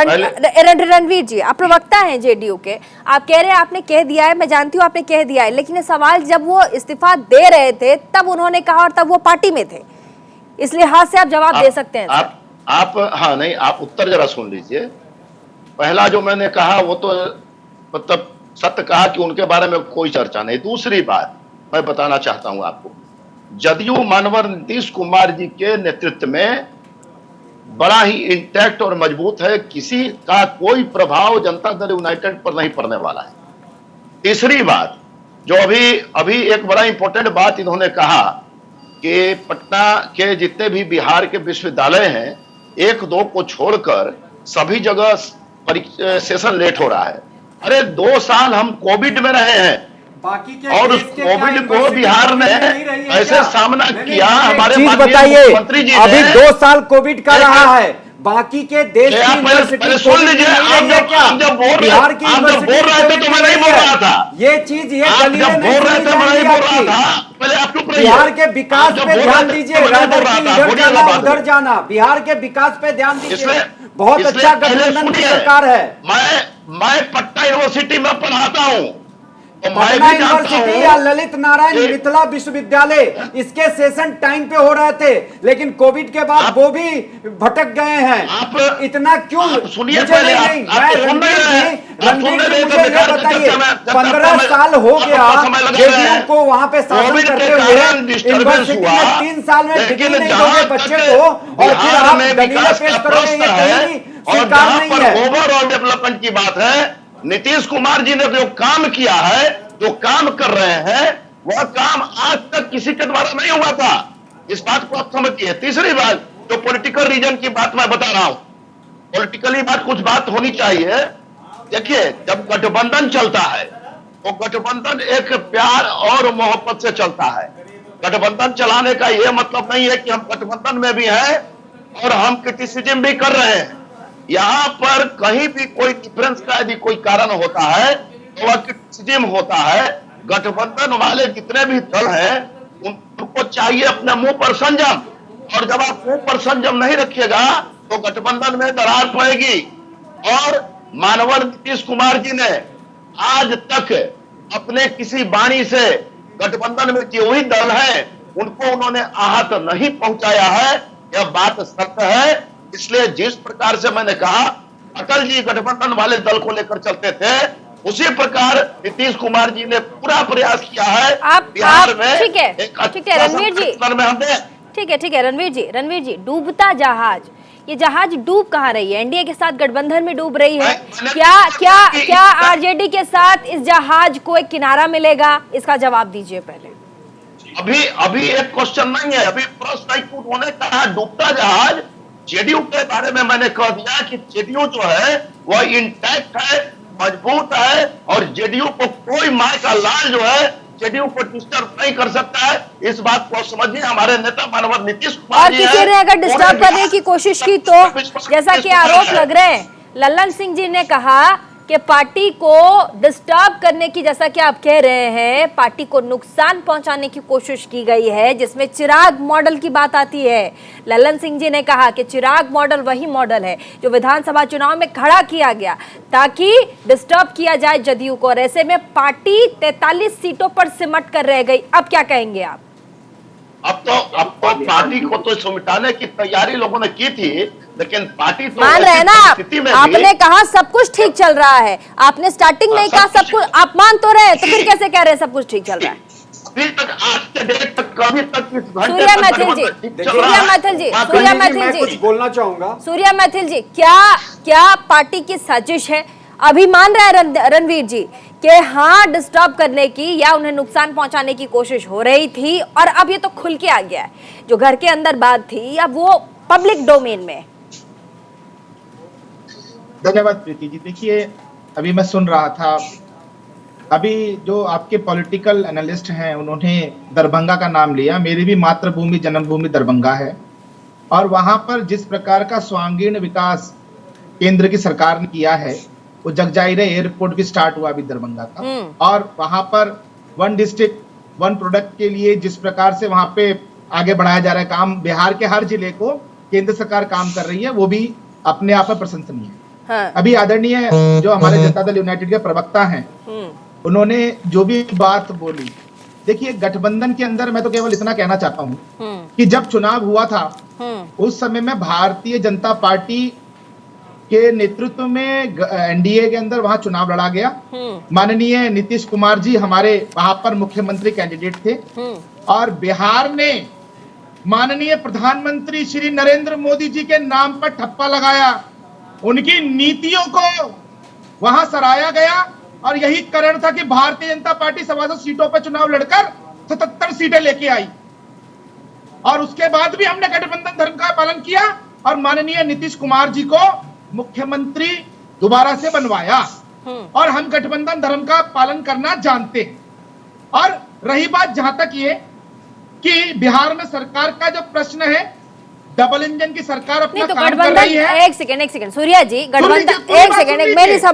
रणवीर जी आप प्रवक्ता हैं जेडीयू के, आप कह रहे हैं आपने कह दिया है, मैं जानती हूँ आपने कह दिया है, लेकिन ये सवाल जब वो इस्तीफा दे रहे थे तब उन्होंने कहा, और तब वो पार्टी में थे, इसलिए हाथ से आप जवाब दे सकते हैं। आप हाँ नहीं, आप उत्तर जरा सुन लीजिए। पहला जो मैंने कहा वो तो मतलब सत्य कहा कि उनके बारे में कोई चर्चा नहीं। दूसरी बात मैं बताना चाहता हूं आपको, जदयू मानवर नीतीश कुमार जी के नेतृत्व में बड़ा ही इंटैक्ट और मजबूत है। किसी का कोई प्रभाव जनता दल यूनाइटेड पर नहीं पड़ने वाला है। तीसरी बात, जो अभी एक बड़ा इंपॉर्टेंट बात इन्होंने कहा कि पटना के जितने भी बिहार के विश्वविद्यालय हैं, 1-2 को छोड़कर सभी जगह सेशन लेट हो रहा है। अरे 2 साल हम कोविड में रहे हैं बाकी के और उस कोविड को बिहार में ऐसे सामना किया हमारे चीज बताइए। मंत्री जी अभी 2 साल कोविड का रहा है, बाकी के देश की पहले सुन लीजिए। आप जब बोल बिहार की रहे थे तो मैं नहीं बोल रहा था। ये चीज ये आप जब बोल रहे थे मैं नहीं बोल रहा था। पहले आप चुप रहिए। बिहार के विकास पे ध्यान दीजिए, इधर जाना उधर जाना। बिहार के विकास पे ध्यान दीजिए। बहुत अच्छा गठबंधन की सरकार है। मैं पटना यूनिवर्सिटी में पढ़ाता हूँ। पटना यूनिवर्सिटी या ललित नारायण मिथिला विश्वविद्यालय इसके सेशन टाइम पे हो रहे थे, लेकिन कोविड के बाद वो भी भटक गए हैं। इतना क्यों? सुनिए, रणवीर जी मुझे ये बताइए, 15 साल हो गया जेडीयू को वहां पे शासन करते हुए, यूनिवर्सिटी में 3 साल में डिग्री नहीं दोगे बच्चे को, और फिर आप दलीलें पेश करोगे, ये कहीं भी स्वीकार नहीं है। ओवरऑल डेवलपमेंट की बात है। नीतीश कुमार जी ने जो काम किया है, जो काम कर रहे हैं, वह काम आज तक किसी के द्वारा नहीं हुआ था। इस बात को आप समझिए। तीसरी बात, जो पॉलिटिकल रीजन की बात मैं बता रहा हूं, पॉलिटिकली कुछ बात होनी चाहिए। देखिए, जब गठबंधन चलता है तो गठबंधन एक प्यार और मोहब्बत से चलता है। गठबंधन चलाने का यह मतलब नहीं है कि हम गठबंधन में भी हैं और हम क्रिटिसिज्म भी कर रहे हैं। यहाँ पर कहीं भी कोई डिफरेंस का यदि कोई कारण होता है तो वह क्रिटिसिज्म होता है। गठबंधन वाले जितने भी दल हैं उनको चाहिए अपने मुंह पर संयम, और जब आप मुंह पर संयम नहीं रखिएगा तो गठबंधन में दरार पड़ेगी। और मानवर नीतीश कुमार जी ने आज तक अपने किसी वाणी से गठबंधन में जो भी दल है उनको उन्होंने आहत नहीं पहुंचाया है। यह बात सत्य है। इसलिए जिस प्रकार से मैंने कहा अटल जी गठबंधन वाले दल को लेकर चलते थे, उसी प्रकार नीतीश कुमार जी ने पूरा प्रयास किया है। बिहार में ठीक है रणवीर जी, ठीक है रणवीर जी, डूबता जहाज, ये जहाज डूब कहाँ रही है? एनडीए के साथ गठबंधन में डूब रही है। क्या आरजेडी के साथ इस जहाज को एक किनारा मिलेगा? इसका जवाब दीजिए पहले। अभी एक क्वेश्चन नहीं है, अभी प्रश्न उन्होंने कहा डूबता जहाज। जेडीयू के बारे में मैंने कह दिया कि जेडीयू जो है वह इंटैक्ट है, मजबूत है, और जेडीयू को कोई माय का लाल जो है जेडीयू को डिस्टर्ब नहीं कर सकता है। इस बात को समझिए। हमारे नेता मानवर नीतीश कुमार और किसी ने अगर डिस्टर्ब करने की कोशिश की तो, जैसा कि आरोप लग रहे हैं, लल्लन सिंह जी ने कहा कि पार्टी को डिस्टर्ब करने की, जैसा कि आप कह रहे हैं, पार्टी को नुकसान पहुंचाने की कोशिश की गई है, जिसमें चिराग मॉडल की बात आती है। लल्लन सिंह जी ने कहा कि चिराग मॉडल वही मॉडल है जो विधानसभा चुनाव में खड़ा किया गया ताकि डिस्टर्ब किया जाए जदयू को, और ऐसे में पार्टी 43 सीटों पर सिमट कर रह गई। अब क्या कहेंगे आप? अब तो पार्टी को तो सिमटाने की तैयारी लोगों ने की थी, लेकिन पार्टी तो मान रहे हैं ना आपने कहा सब कुछ ठीक चल रहा है, आपने स्टार्टिंग में कहा सब कुछ, आप मान तो रहे, तो फिर कैसे कह रहे हैं सब कुछ ठीक चल रहा है? अभी तक आज के डेट तक कभी तक इस सूर्या मैथिल जी, कुछ बोलना चाहूंगा। सूर्या मैथिल जी, क्या पार्टी की साजिश है? अभी मान रहे हैं रणवीर जी कि हाँ डिस्टर्ब करने की या उन्हें नुकसान पहुंचाने की कोशिश हो रही थी, और अब ये तो खुल के आ गया है, जो घर के अंदर बात थी अब वो पब्लिक डोमेन में। धन्यवाद प्रीति जी। देखिए, अभी मैं सुन रहा था, अभी जो आपके पॉलिटिकल एनालिस्ट हैं उन्होंने दरभंगा का नाम लिया। मेरी भी मातृभूमि जन्मभूमि दरभंगा है, और वहां पर जिस प्रकार का स्वांगीण विकास केंद्र की सरकार ने किया है, वो जगजाहिर एयरपोर्ट भी स्टार्ट हुआ अभी दरभंगा का, और वहां पर 1 डिस्ट्रिक्ट 1 प्रोडक्ट के लिए जिस प्रकार से वहां पे आगे बढ़ाया जा रहा है काम, बिहार के हर जिले को केंद्र सरकार काम कर रही है, वो भी अपने आप में प्रशंसनीय है। हाँ। अभी आदरणीय जो हमारे जनता दल यूनाइटेड के प्रवक्ता हैं, उन्होंने जो भी बात बोली, देखिए गठबंधन के अंदर मैं तो केवल इतना कहना चाहता हूँ कि जब चुनाव हुआ था उस समय में भारतीय जनता पार्टी के नेतृत्व में एनडीए के अंदर वहां चुनाव लड़ा गया। माननीय नीतीश कुमार जी हमारे वहां पर मुख्यमंत्री कैंडिडेट थे और बिहार ने माननीय प्रधानमंत्री श्री नरेंद्र मोदी जी के नाम पर ठप्पा लगाया, उनकी नीतियों को वहां सराहा गया और यही कारण था कि भारतीय जनता पार्टी 125 सीटों पर चुनाव लड़कर 77 सीटें लेके आई और उसके बाद भी हमने गठबंधन धर्म का पालन किया और माननीय नीतीश कुमार जी को मुख्यमंत्री दोबारा से बनवाया और हम गठबंधन धर्म का पालन करना जानते हैं। और रही बात जहां तक ये कि बिहार में सरकार का जो प्रश्न है, डबल इंजन की सरकार अपना तो काम कर रही है। एक सेकंड सूर्या जी, गठबंधन एक सेकंड,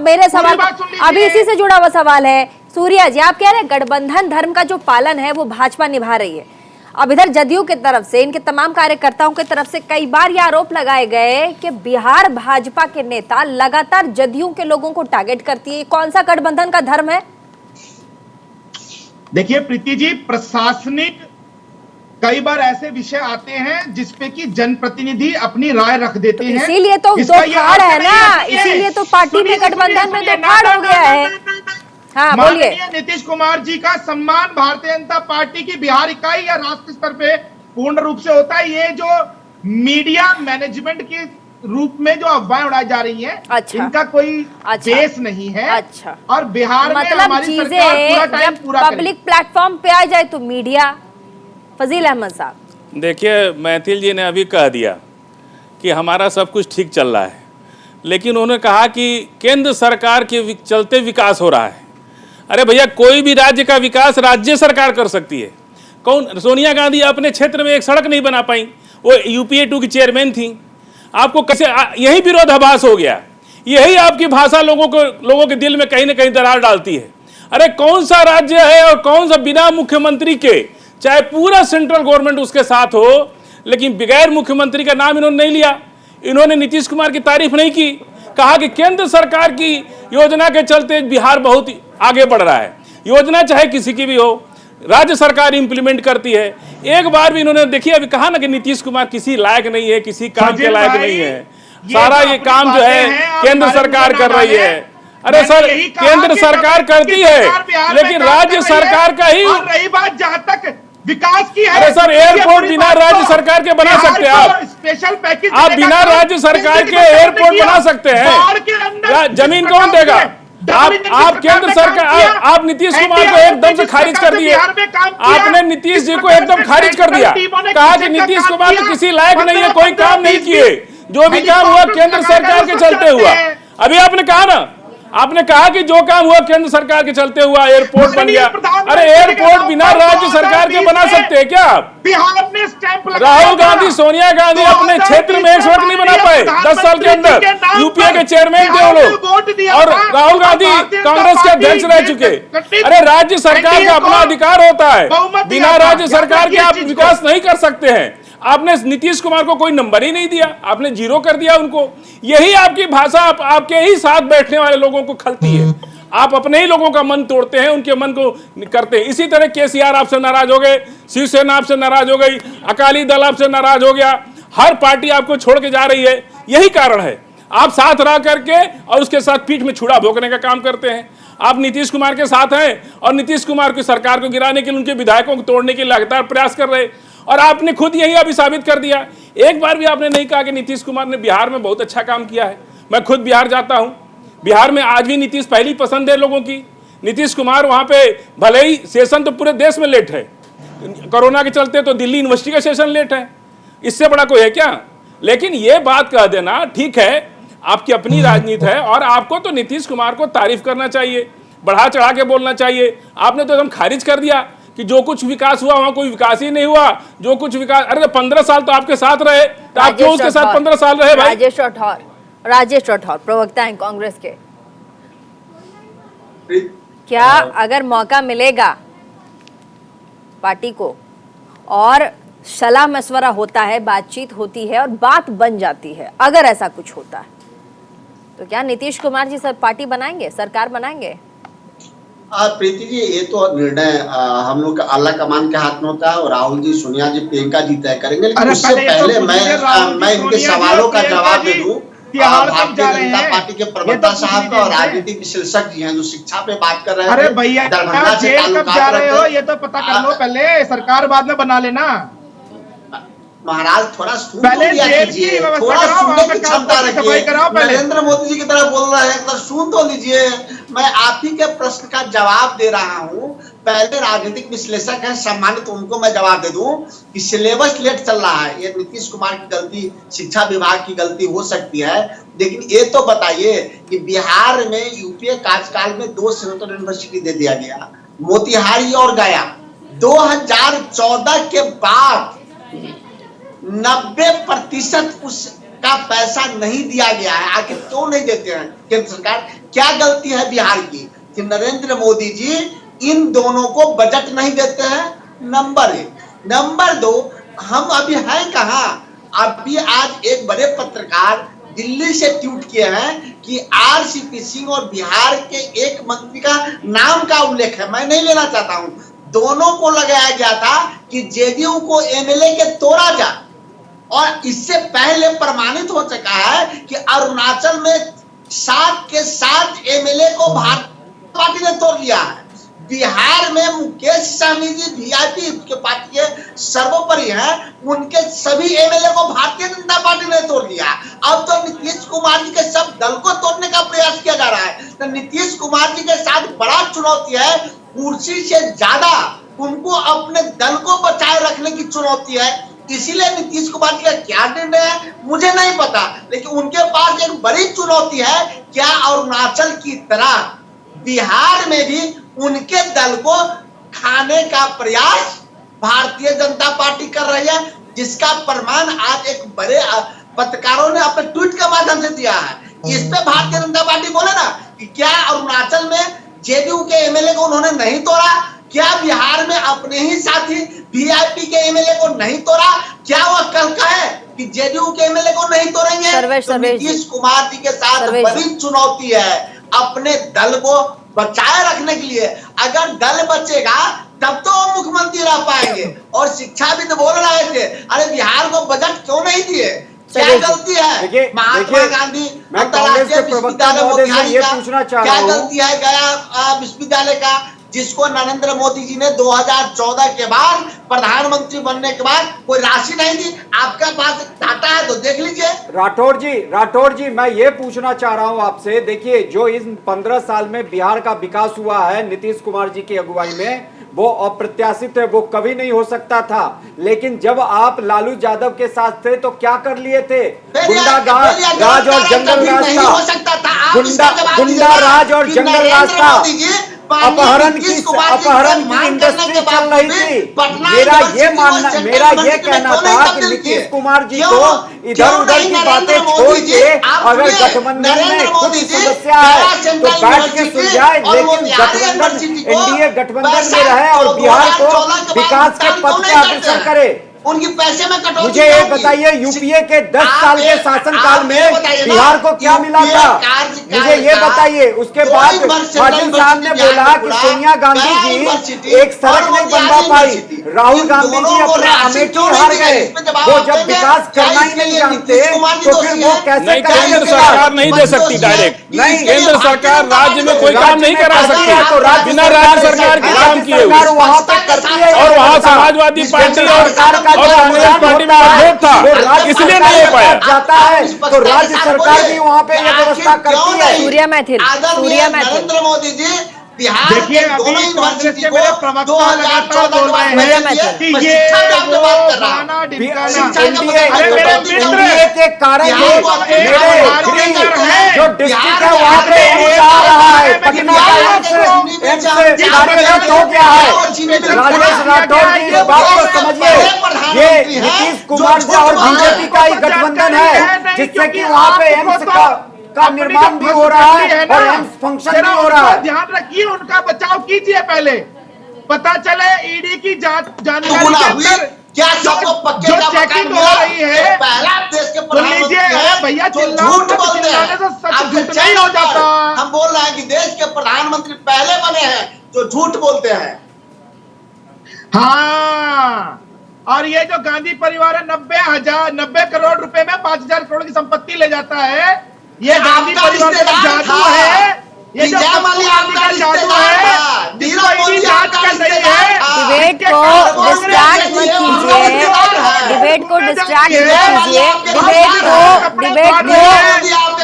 मेरे सवाल अभी इसी से जुड़ा हुआ सवाल है। सूर्या जी, आप कह रहे हैं गठबंधन धर्म का जो पालन है वो भाजपा निभा रही है। अब इधर जदयू की तरफ से, इनके तमाम कार्यकर्ताओं की तरफ से कई बार ये आरोप लगाए गए कि बिहार भाजपा के नेता लगातार जदयू के लोगों को टारगेट करती है। कौन सा गठबंधन का धर्म है? देखिए प्रीति जी, प्रशासनिक कई बार ऐसे विषय आते हैं जिसपे कि जनप्रतिनिधि अपनी राय रख देते हैं, इसीलिए तो दो फाड़ है ना, इसीलिए तो पार्टी में गठबंधन में दो फाड़ हो गया है। हाँ बोलिए। माननीय नीतीश कुमार जी का सम्मान भारतीय जनता पार्टी की बिहार इकाई या राष्ट्रीय स्तर पे पूर्ण रूप से होता है। ये जो मीडिया मैनेजमेंट के रूप में जो अफवाहें उड़ाई जा रही हैं, इनका कोई बेस नहीं है। अच्छा, और बिहार में हमारी सरकार पूरा टाइम पूरा पब्लिक प्लेटफॉर्म पे आ जाए तो मीडिया। फजील अहमद साहब, देखिए मैथिल जी ने अभी कह दिया कि हमारा सब कुछ ठीक चल रहा है, लेकिन उन्होंने कहा कि केंद्र सरकार के चलते विकास हो रहा है। अरे भैया, कोई भी राज्य का विकास राज्य सरकार कर सकती है। कौन? सोनिया गांधी अपने क्षेत्र में एक सड़क नहीं बना पाई, वो यूपीए 2 की चेयरमैन थी। आपको कैसे यही विरोधाभास हो गया? यही आपकी भाषा लोगों के दिल में कहीं ना कहीं दरार डालती है। अरे कौन सा राज्य है और कौन सा बिना मुख्यमंत्री के, चाहे पूरा सेंट्रल गवर्नमेंट उसके साथ हो, लेकिन बगैर मुख्यमंत्री का नाम इन्होंने नहीं लिया। इन्होंने नीतीश कुमार की तारीफ नहीं की, कहा कि केंद्र सरकार की योजना के चलते बिहार बहुत आगे बढ़ रहा है। योजना चाहे किसी की भी हो, राज्य सरकार इंप्लीमेंट करती है। एक बार भी इन्होंने देखिए अभी कहा ना कि नीतीश कुमार किसी लायक नहीं है, किसी काम के लायक नहीं है। सारा ये काम जो है केंद्र सरकार कर रही है। अरे सर, केंद्र सरकार करती है, लेकिन राज्य सरकार का ही। रही बात जहां तक विकास की है, अरे सर, एयरपोर्ट बिना राज्य सरकार के बना सकते हैं आप? स्पेशल पैकेज आप बिना राज्य सरकार के एयरपोर्ट बना सकते हैं? जमीन कौन देगा? आप केंद्र सरकार, आप नीतीश कुमार को एकदम से खारिज कर दिए। आपने नीतीश जी को एकदम खारिज कर दिया, कहा कि नीतीश कुमार तो किसी लायक नहीं है, कोई काम नहीं किए। जो भी काम हुआ केंद्र सरकार के चलते हुआ। अभी आपने कहा ना, आपने कहा कि जो काम हुआ केंद्र सरकार के चलते हुआ, एयरपोर्ट बन गया। अरे एयरपोर्ट बिना राज्य सरकार के बना सकते हैं क्या आप? बिहार में स्टैंप राहुल गांधी, सोनिया गांधी अपने क्षेत्र में एक सड़क नहीं बना पाए 10 साल के अंदर। यूपीए के चेयरमैन थे वो लोग, और राहुल गांधी कांग्रेस के अध्यक्ष रह चुके। अरे राज्य सरकार का अपना अधिकार होता है, बिना राज्य सरकार के आप विकास नहीं कर सकते हैं। आपने नीतीश कुमार को कोई नंबर ही नहीं दिया, आपने 0 कर दिया उनको। यही आपकी भाषा आपके ही साथ बैठने वाले लोगों को खलती है। आप अपने ही लोगों का मन तोड़ते हैं, उनके मन को करते हैं। इसी तरह केसीआर आपसे नाराज हो गए, शिवसेना आपसे नाराज हो गई, अकाली दल आपसे नाराज हो गया, हर पार्टी आपको छोड़ के जा रही है। यही कारण है, आप साथ रह करके और उसके साथ पीठ में छुरा भोंकने का काम करते हैं। आप नीतीश कुमार के साथ हैं और नीतीश कुमार की सरकार को गिराने के लिए, उनके विधायकों को तोड़ने के लिए लगातार प्रयास कर रहे। और आपने खुद यही अभी साबित कर दिया। एक बार भी आपने नहीं कहा कि नीतीश कुमार ने बिहार में बहुत अच्छा काम किया है। मैं खुद बिहार जाता हूं, बिहार में आज भी नीतीश पहली पसंद है लोगों की। नीतीश कुमार वहां पे भले ही सेशन तो पूरे देश में लेट है, कोरोना के चलते तो दिल्ली यूनिवर्सिटी का सेशन लेट है, इससे बड़ा कोई है क्या? लेकिन ये बात कह देना ठीक है, आपकी अपनी राजनीति है और आपको तो नीतीश कुमार को तारीफ करना चाहिए, बढ़ा चढ़ा के बोलना चाहिए। आपने तो एकदम खारिज कर दिया कि जो कुछ विकास हुआ वहां कोई विकास ही नहीं हुआ। जो कुछ विकास, अरे 15 साल तो आपके साथ रहे, तो आप क्यों उसके साथ 15 साल रहे भाई? राजेश राठौर प्रवक्ता हैं कांग्रेस के। क्या अगर मौका मिलेगा पार्टी को और सलाह मशवरा होता है, बातचीत होती है और बात बन जाती है, अगर ऐसा कुछ होता है तो क्या नीतीश कुमार जी सर पार्टी बनाएंगे, सरकार बनाएंगे? प्रीति जी, ये तो निर्णय हम लोग का आला कमान के हाथ में होता है और राहुल जी, सोनिया जी, प्रियंका जी तय करेंगे। लेकिन उससे पहले मैं इनके सवालों का जवाब दे दूं। तिहाड़ कब जा भारतीय रहे जनता हैं? पार्टी के ये प्रवक्ता तो साहब पूछ का और लीजिए। राजनीतिक विश्लेषक जी हैं जो शिक्षा पे बात कर रहे थे। अरे भैया दरभंगा से जेल कब ताल्लुकात जा रहे हो रखते- ये तो पता कर लो पहले, सरकार बाद में बना लेना। महाराज थोड़ा सुन पहले तो लिया जेल कीजिए, की व्यवस्था थोड़ा कराओ, सुनने वहाँ की पे क्षमता काम की सफाई कराओ रखिए। पहले। नरेंद्र मोदी जी की तरह बोल रहे हैं, तो सुन तो लीजिए। मैं आप ही के प्रश्न का जवाब दे रहा हूं। पहले राजनीतिक विश्लेषक हैं, सम्मानित उनको मैं जवाब दे दूं कि सिलेबस लेट चल रहा है। ये नीतीश कुमार की गलती, शिक्षा विभाग की गलती हो सकती है, लेकिन ये तो बताइए कि बिहार में यूपीए कार्यकाल में 2 सेंट्रल यूनिवर्सिटी दे दिया गया, मोतिहारी और गया। 2014 के बाद 90% उसका पैसा नहीं दिया गया है। आखिर क्यों नहीं देते हैं केंद्र सरकार? क्या गलती है बिहार की कि नरेंद्र मोदी जी इन दोनों को बजट नहीं देते हैं? नंबर 1। नंबर 2, हम अभी हैं कहां? अभी आज एक बड़े पत्रकार दिल्ली से ट्वीट किए हैं कि आरसीपी सिंह और बिहार के एक मंत्री का नाम का उल्लेख है, मैं नहीं लेना चाहता हूं। दोनों को लगाया गया था कि जेडीयू को एमएलए के तोड़ा जा, और इससे पहले प्रमाणित हो चुका है कि अरुणाचल में 7 के 7 एमएलए को भारतीय पार्टी ने तोड़ लिया है। बिहार में मुकेश सहनी जी वीआईपी के पार्टी के सर्वोपरि हैं, उनके सभी एमएलए को भारतीय जनता पार्टी ने तोड़ लिया। अब तो नीतीश कुमार जी के सब दल को तोड़ने का प्रयास किया जा रहा है। तो नीतीश कुमार जी के साथ बड़ा चुनौती है, कुर्सी से ज्यादा उनको अपने दल को बचाए रखने की चुनौती है। इसीलिए नीतीश कुमार जी का क्या निर्णय है मुझे नहीं पता, लेकिन उनके पास एक बड़ी चुनौती है। क्या अरुणाचल की तरह बिहार में भी उनके दल को खाने का प्रयास भारतीय जनता पार्टी कर रही है, जिसका प्रमाण आज एक बड़े पत्रकारों ने अपने ट्वीट के माध्यम से दिया है। इस पे भारतीय जनता पार्टी बोले ना कि क्या अरुणाचल में जेडीयू के एमएलए को उन्होंने नहीं तोड़ा? क्या बिहार में अपने ही साथी वीआईपी के एमएलए को नहीं तोड़ा? क्या वह कल का है कि जेडीयू के एमएलए को नहीं तोड़ेंगे? तो नीतीश कुमार जी के साथ बड़ी चुनौती है अपने दल को बचाए रखने के लिए। अगर दल बचेगा तब तो वो मुख्यमंत्री रह पाएंगे। और शिक्षा भी तो बोल रहे थे, अरे बिहार को बजट क्यों नहीं दिए? क्या गलती है महात्मा गांधी अंतर्राष्ट्रीय विश्वविद्यालय मोतिहारी का? क्या गलती है गया विश्वविद्यालय का, जिसको नरेंद्र मोदी जी ने 2014 के बाद प्रधानमंत्री बनने के बाद कोई राशि नहीं दी? आपके पास डाटा है तो देख लीजिए। राठौर जी मैं ये पूछना चाह रहा हूं आपसे, देखिए जो इस 15 साल में बिहार का विकास हुआ है नीतीश कुमार जी की अगुवाई में, वो अप्रत्याशित है, वो कभी नहीं हो सकता था। लेकिन जब आप लालू यादव के साथ थे तो क्या कर लिए थे? गुंडा राज और जंगल राज था, गुंडा राज और जंगल राज था, अपहरण की इंडस्ट्री चल रही थी। मेरा ये कहना था कि नीतीश कुमार जी को इधर उधर की बातें छोड़ के अगर गठबंधन में कुछ समस्या है तो बैठ के सुलझाए, लेकिन गठबंधन एनडीए गठबंधन में रहे और बिहार को विकास के पथ पे अग्रसर करे। उनकी पैसे में कटौती। मुझे ये बताइए यूपीए के 10 साल के शासनकाल में बिहार को क्या मिला था? मुझे ये बताइए। उसके बाद फाजिल साहब ने बोला कि सोनिया गांधी जी एक सड़क नहीं बनवा पाई, राहुल गांधी जी अपने अमेठी हार गए। वो जब विकास करना ही नहीं जानते तो फिर वो कैसे करेंगे? केंद्र सरकार नहीं दे सकती डायरेक्ट, नहीं केंद्र सरकार राज्य में कोई काम नहीं करा सकती है तो बिना राज्य सरकार के काम किए हुए। वहां तक करती है और वहाँ समाजवादी पार्टी और कांग्रेस पार्टी में वोट था, इसलिए नहीं हो पाया। जाता है तो राज्य सरकार भी वहाँ पे ये व्यवस्था करती है। सूर्या मैथिल नरेंद्र मोदी जी बिहार देखिए के दोनों अभी कांग्रेस यूनिवर्सिटी के को मेरे प्रवक्ता लगातार बोल रहे हैं कि ये एनडीए के कारण जो डिस्ट्रिक्ट है वहाँ पे आ रहा है, पटना का एम्स कार्यरत हो गया है। राजेश राठौर जी इस बात को समझिए, ये नीतीश कुमार जी और बीजेपी का ही गठबंधन है जिससे कि वहाँ पे एम्स का निर्माण भी हो रहा है और एम्स फंक्शन भी हो रहा है। ध्यान रखिए, उनका बचाव कीजिए। पहले पता चले ईडी की जानकारी के अंदर क्या जो चेकिंग हो रही है, पहला देश के प्रधानमंत्री हैं भैया, झूठ बोलते हैं तो सच झूठ नहीं हो जाता। हम बोल रहे हैं कि देश के प्रधानमंत्री पहले बने हैं जो झूठ बोलते हैं। हाँ, और ये जो गांधी परिवार है 90 करोड़ रुपए में 5000 करोड़ की संपत्ति ले जाता है। ये गांधी परिवार का जादू है, ये जो का जादू है, जांच कर रही है। डिबेट को डिस्ट्रैक्ट मत कीजिए, डिबेट को डिस्ट्रैक्ट मत कीजिए, डिबेट को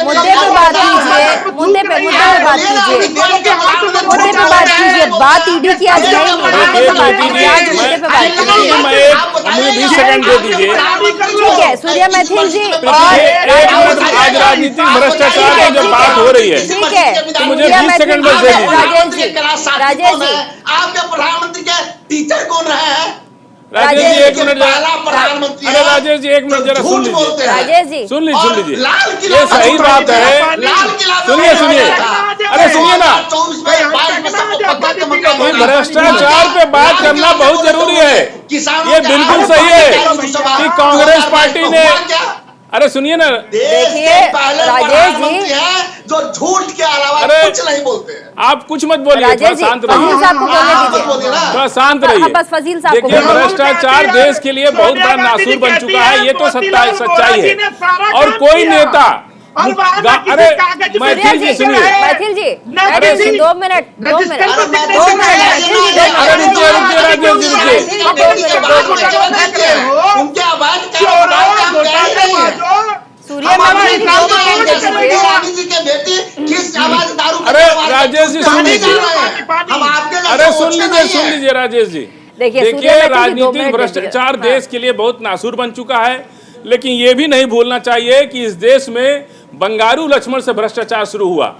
मुद्दे पे बात कीजिए, मुद्दे पे बात कीजिए, मुद्दे पे बात कीजिए। बात ईडी की आज नहीं, मुद्दे पे बात कीजिए, आज मुद्दे पे बात कीजिए। मुझे 20 सेकंड दे दीजिए। ठीक है, सूर्या मैथिल जी और आज राजनीतिक भ्रष्टाचार की जब बात हो रही है, ठीक है, मुझे 20 सेकंड बस दे दीजिए। राजेश जी आपके प्रधानमंत्री के टीचर कौन रहे हैं? राजेश जी एक मिनट प्रधानमंत्री। अरे राजेश जी एक मिनट जरा सुन लीजिए, राजेश जी सुन लीजिए, लाल किला ये सही बात है। सुनिए, अरे सुनिए ना, ये भ्रष्टाचार पे बात करना बहुत जरूरी है। ये बिल्कुल सही है कि कांग्रेस पार्टी ने, अरे सुनिए ना, देखिए राजेश जी जो झूठ के अलावा कुछ नहीं बोलते हैं। आप कुछ मत बोलिए, थोड़ा शांत रहिए, थोड़ा शांत रहिए। बस फजील साहब को देखिए, भ्रष्टाचार देश के लिए बहुत बड़ा नासूर बन चुका है, ये तो सच्चाई है। और कोई नेता, अरे मैथिल जी सुनिए, मैथिल जी अरे 2 मिनट रुकिए उनके आवाज सूर्या जी के बेटी किस आवाज दारू। अरे राजेश जी सुन लीजिए, अरे सुन लीजिए राजेश जी। देखिए, राजनीतिक भ्रष्टाचार देश के लिए बहुत नासूर बन चुका है, लेकिन ये भी नहीं भूलना चाहिए कि इस देश में बंगारू लक्ष्मण से भ्रष्टाचार शुरू हुआ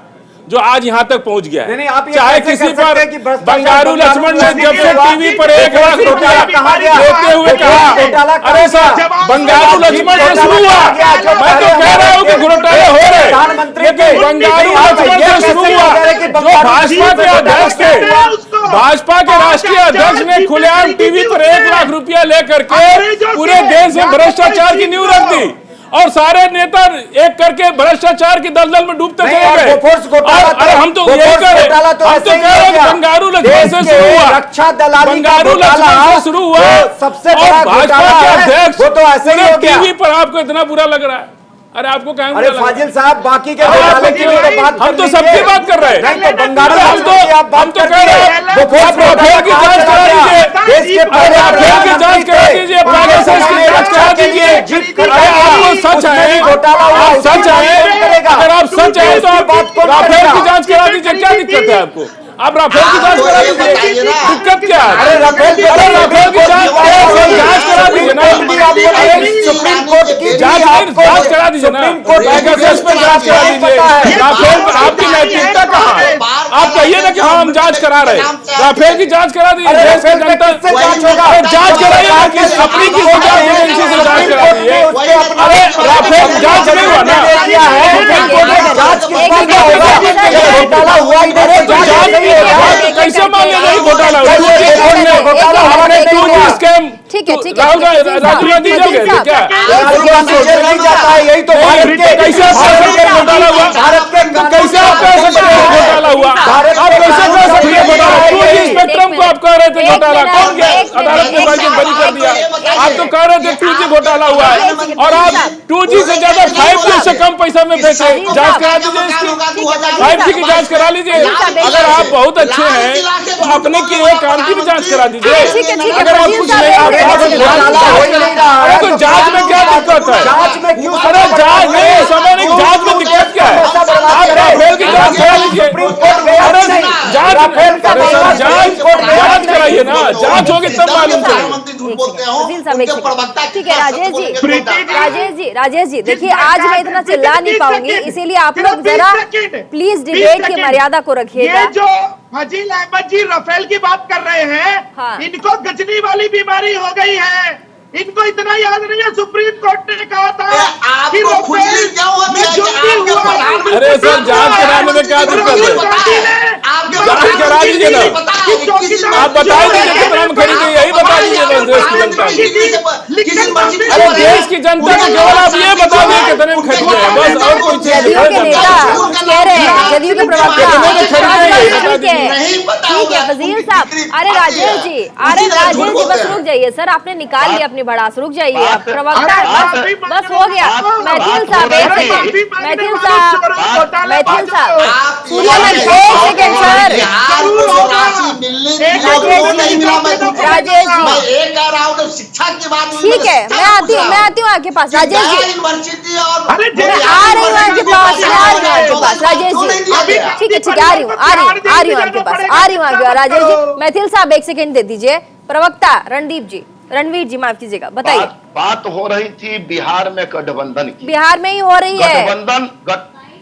जो आज यहाँ तक पहुँच गया है। चाहे किसी पर बंगारू लक्ष्मण ने जब से टीवी पर 1 लाख रुपया देते हुए कहा, अरे सर बंगारू लक्ष्मण से शुरू हुआ। मैं तो कह रहा हूँ कि घोटाले हो रहे, लेकिन बंगारू लक्ष्मण से शुरू हुआ। जो भाजपा के अध्यक्ष थे, भाजपा के राष्ट्रीय अध्यक्ष ने खुलेआम टीवी पर 1 लाख रुपया लेकर के पूरे देश में भ्रष्टाचार की नींव रख दी और सारे नेता एक करके भ्रष्टाचार की दलदल में डूबते चले गए। हम तो यही कह रहे हैं, बंगारू लक्ष्मण से शुरू हुआ, बंगारू लक्ष्मण से शुरू हुआ, सबसे बड़ा भाजपा के अध्यक्ष वो तो ऐसे ही हो गया। टीवी पर आपको इतना बुरा लग रहा है। अरे आपको क्या, अरे फाजिल साहब बाकी के हम तो सबकी बात कर रहे हैं। हम तो कह रहे हैं राफेल की जांच करा दीजिए, राफेल की जांच करा दीजिए, पेगासस की जांच करा दीजिए। अरे आपको सच है, आप सच है, अगर आप सच है तो आप राफेल की जांच करा दीजिए। क्या दिक्कत है आपको? आप राफेल की जांच करा दीजिए, दिक्कत क्या है? अरे राफेल की जांच करा दीजिए ना, सुप्रीम कोर्ट की जांच करा दीजिए ना, पेगासस पर जांच करा दीजिए। राफेल पर आपकी नैतिकता कहाँ है? आप कहिए ना कि हाँ हम जांच करा रहे, राफेल की जांच करा दीजिए। देश की जनता जांच कराइए ना, कि अपनी किसी जांच एजेंसी से जांच करा दीजिए। अरे राफेल जांच नहीं हुआ ना, कैसे मान लिया घोटाला ठीक है राहुल गांधी जेल गए थे क्या? नहीं जाता है, यही तो कैसे घोटाला हुआ? कैसे आप कह सकते हैं घोटाला हुआ? आप कैसे कह सकते हैं घोटाला? स्पेक्ट्रम को आप कह रहे थे घोटाला, कौन गया? अदालत ने बरी कर दिया। आप तो कह रहे थे 2G घोटाला हुआ है और आप 2G से ज्यादा 5G से कम पैसा में बेचे। जांच करा दीजिए इसकी, 5G की जांच करा लीजिए। अगर आप बहुत अच्छे हैं तो अपने किए काम की भी जांच करा दीजिए। अगर आप कुछ नहीं, अरे तो जांच में क्या दिक्कत है? जांच में क्यों? अरे जांच में समय नहीं, जांच में दिक्कत क्या है? आप राफेल की जांच करा लीजिए। अरे जांच कराइए ना, जांच होगी तब मालूम चलेगा। ठीक है राजेश जी देखिए, आज मैं इतना चिल्ला नहीं पाऊंगी, इसीलिए आप लोग जरा प्लीज डिबेट की मर्यादा को रखिएगा। ये जो फजील अहमद जी राफेल की बात कर रहे हैं, इनको गजनी वाली बीमारी हो गई है। इनको इतना याद नहीं है, सुप्रीम कोर्ट ने कहा था कि अरे सर जांच कराने में क्या दिक्कत है? जान करा दीजिए ना, आप बता दीजिए कितना में खरीदी, यही बता दीजिए बस देश की जनता को। अरे देश की जनता को केवल आप ये बता दिए कितने में खरीदे हैं, बस और कोई चीज जदयू के नेता कुछ कह रहे हैं, जदयू के प्रवक्ता ठीक है फजील साहब। अरे राजेश जी बस रुक जाइए सर, आपने निकाल लिया अपनी भड़ास, रुक जाइए आप प्रवक्ता, बस हो गया। मैथिल साहब मैथिल साहब सूर्या मैम एक सेकंड सर, राजेश जी शिक्षा की बात ठीक है, मैं आती हूँ आपके पास राजेश जी, यूनिवर्सिटी और मैं आ रही हूँ आपके पास, राजेश जी ठीक है आ रही हूँ आपके पास, राजेश जी। मैथिल साहब एक सेकंड दे दीजिए। प्रवक्ता रणवीर जी माफ कीजिएगा, बताइए। बात हो रही थी बिहार में गठबंधन की, बिहार में ही हो रही है।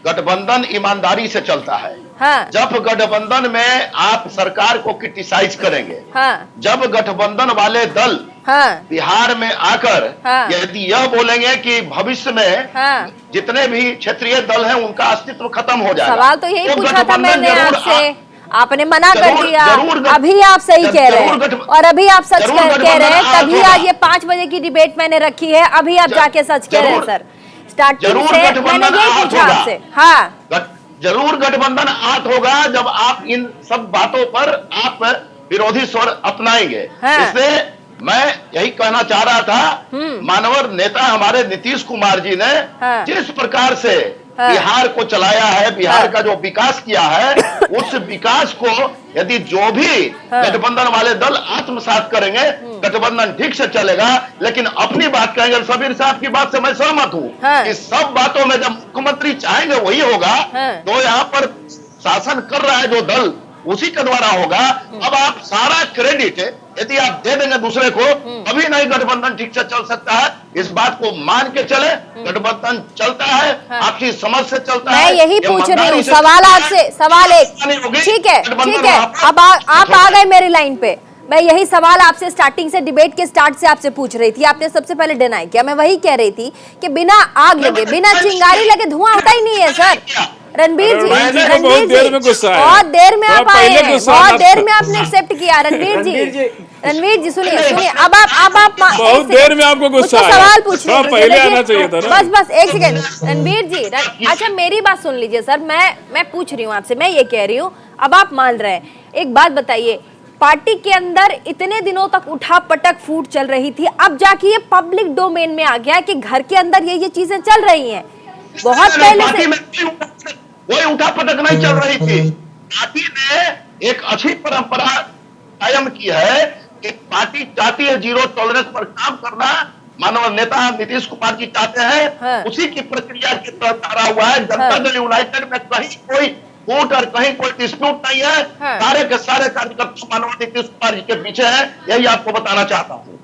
गठबंधन ईमानदारी से चलता है। हाँ। जब गठबंधन में आप सरकार को क्रिटिसाइज करेंगे, हाँ। जब गठबंधन वाले दल हाँ। बिहार में आकर हाँ। यदि यह बोलेंगे कि भविष्य में हाँ। जितने भी क्षेत्रीय दल हैं उनका अस्तित्व खत्म हो जाएगा, सवाल तो यही पूछा था मैंने आपसे, आपने मना कर दिया। जरूर अभी आप सही कह रहे हैं और अभी आप सच कह रहे हैं, तभी आज ये 5 बजे की डिबेट मैंने रखी है, अभी आप जाके सच कह रहे हैं सर। स्टार्टिंग से मैंने यही पूछा आपसे। हाँ जरूर गठबंधन आठ होगा जब आप इन सब बातों पर आप विरोधी स्वर अपनाएंगे। हाँ। इसलिए मैं यही कहना चाह रहा था, मानवर नेता हमारे नीतीश कुमार जी ने हाँ। जिस प्रकार से हाँ। बिहार को चलाया है, बिहार का जो विकास किया है, उस विकास को यदि जो भी गठबंधन वाले दल आत्मसात करेंगे, गठबंधन ठीक से चलेगा। लेकिन अपनी बात कहेंगे, सबीर साहब की बात से मैं सहमत हूँ कि सब बातों में जब मुख्यमंत्री चाहेंगे वही होगा, तो यहाँ पर शासन कर रहा है जो दल उसी के द्वारा होगा। अब आप सारा क्रेडिट यदि आप दे देंगे दूसरे को, तभी नहीं गठबंधन ठीक से चल सकता है। इस बात को मान के चले, गठबंधन चलता है आपकी समझ से चलता है। मैं यही पूछ रही हूँ, सवाल आपसे, सवाल एक ठीक है अब आप आ गए मेरी लाइन पे। मैं यही सवाल आपसे स्टार्टिंग से, डिबेट के स्टार्ट से आपसे पूछ रही थी, आपने सबसे पहले डिनाई किया। मैं वही कह रही थी कि बिना आग लगे, बिना चिंगारी लगे धुआं होता ही नहीं है सर। रणवीर जी बहुत देर में आप आए हैं, बहुत देर में आपने एक्सेप्ट किया। रणवीर जी सुनिए, अब आप बहुत देर में आपको गुस्सा आया, सवाल पूछ रहे पहले आना चाहिए था ना। बस एक सेकंड रणवीर जी, अच्छा मेरी बात सुन लीजिए सर, मैं पूछ रही हूँ आपसे, मैं ये कह रही हूँ, अब आप मान रहे हैं। एक बात बताइए, पार्टी के अंदर इतने दिनों तक उठा पटक फूट चल रही थी, अब जाके ये पब्लिक डोमेन में आ गया कि घर के अंदर ये चीजें चल रही हैं। बहुत पहले से कोई उठा पटक नहीं चल रही थी। पार्टी ने एक अच्छी परंपरा कायम की है कि पार्टी चाहती है जीरो टॉलरेंस पर काम करना। मानव नेता नीतीश कुमार जी चाहते हैं, उसी की प्रक्रिया के तहत आ हुआ है। जनता दल यूनाइटेड में कहीं कोई फूट और कहीं कोई डिस्प्यूट नहीं है। सारे के सारे कार्यकर्ता मानव नीतीश कुमार जी के पीछे हैं, यही आपको बताना चाहता हूँ।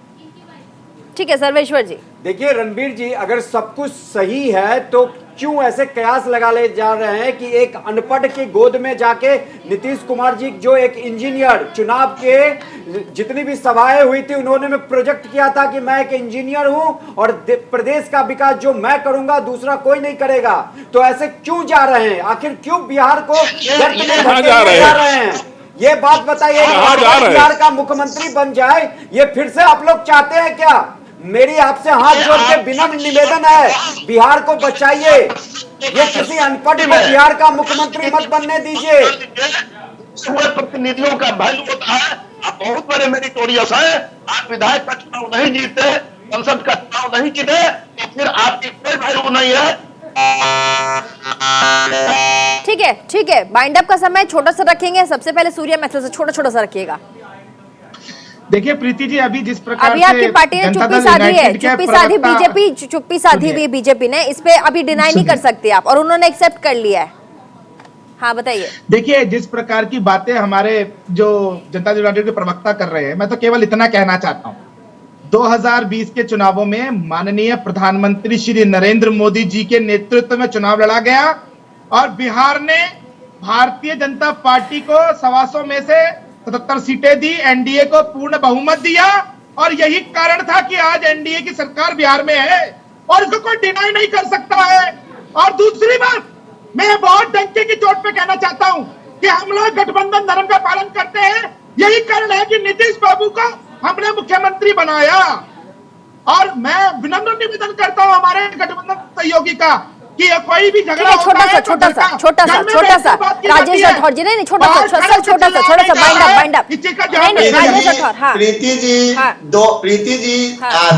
ठीक है सर्वेश्वर जी। देखिए रणवीर जी, अगर सब कुछ सही है तो क्यों ऐसे कयास लगा ले जा रहे हैं कि एक अनपढ़ की गोद में जाके नीतीश कुमार जी, जो एक इंजीनियर, चुनाव के जितनी भी सभाएं हुई थी उन्होंने में प्रोजेक्ट किया था कि मैं एक इंजीनियर हूं और प्रदेश का विकास जो मैं करूंगा दूसरा कोई नहीं करेगा, तो ऐसे क्यों जा रहे हैं? आखिर क्यों बिहार को जा रहे हैं? ये बात बताइए। बिहार का मुख्यमंत्री बन जाए, ये फिर से आप लोग चाहते हैं क्या? मेरी आपसे हाथ जोड़ के विनम्र निवेदन है, बिहार को बचाइए। ये किसी अनपढ़ को बिहार का मुख्यमंत्री मत बनने दीजिए। प्रतिनिधियों का वैल्यू होता है। आप बहुत बड़े मेरिटोरियस हैं, आप विधायक का चुनाव नहीं जीते, संसद का चुनाव नहीं जीते, तो फिर आपकी कोई वैल्यू नहीं है। ठीक है बाइंड अप का समय छोटा सा रखेंगे। सबसे पहले सूर्या मैथिल से छोटा सा रखिएगा। देखिए प्रीति जी, अभी जिस प्रकार अभी आपकी पार्टी ने चुप्पी साधी है, चुप्पी साधी हुई बीजेपी ने, इस पे अभी डिनाई नहीं कर सकते आप, और उन्होंने एक्सेप्ट कर लिया है। हाँ बताइए। देखिए जिस प्रकार की बातें हमारे जो जनता दल यूनाइटेड के प्रवक्ता कर रहे हैं, मैं तो केवल इतना कहना चाहता हूँ, 2020 के चुनावों में माननीय प्रधानमंत्री श्री नरेंद्र मोदी जी के नेतृत्व में चुनाव लड़ा गया और बिहार ने भारतीय जनता पार्टी को 125 में से 77 सीटें दी, एनडीए को पूर्ण बहुमत दिया, और यही कारण था कि आज एनडीए की सरकार बिहार में है और इसको कोई डिनाई नहीं कर सकता है। और दूसरी बात, मैं बहुत डंके की चोट पे कहना चाहता हूं कि हम लोग गठबंधन धर्म का पालन करते हैं। यही कारण है कि नीतीश बाबू को हमने मुख्यमंत्री बनाया। और मैं विनम्र निवेदन करता हूं हमारे गठबंधन सहयोगी का कि कोई भी झगड़ा छोटा सा राजेश राठौर जी, नहीं छोटा सा बाइंड अप नहीं राजेश राठौर। हाँ प्रीति जी, हाँ।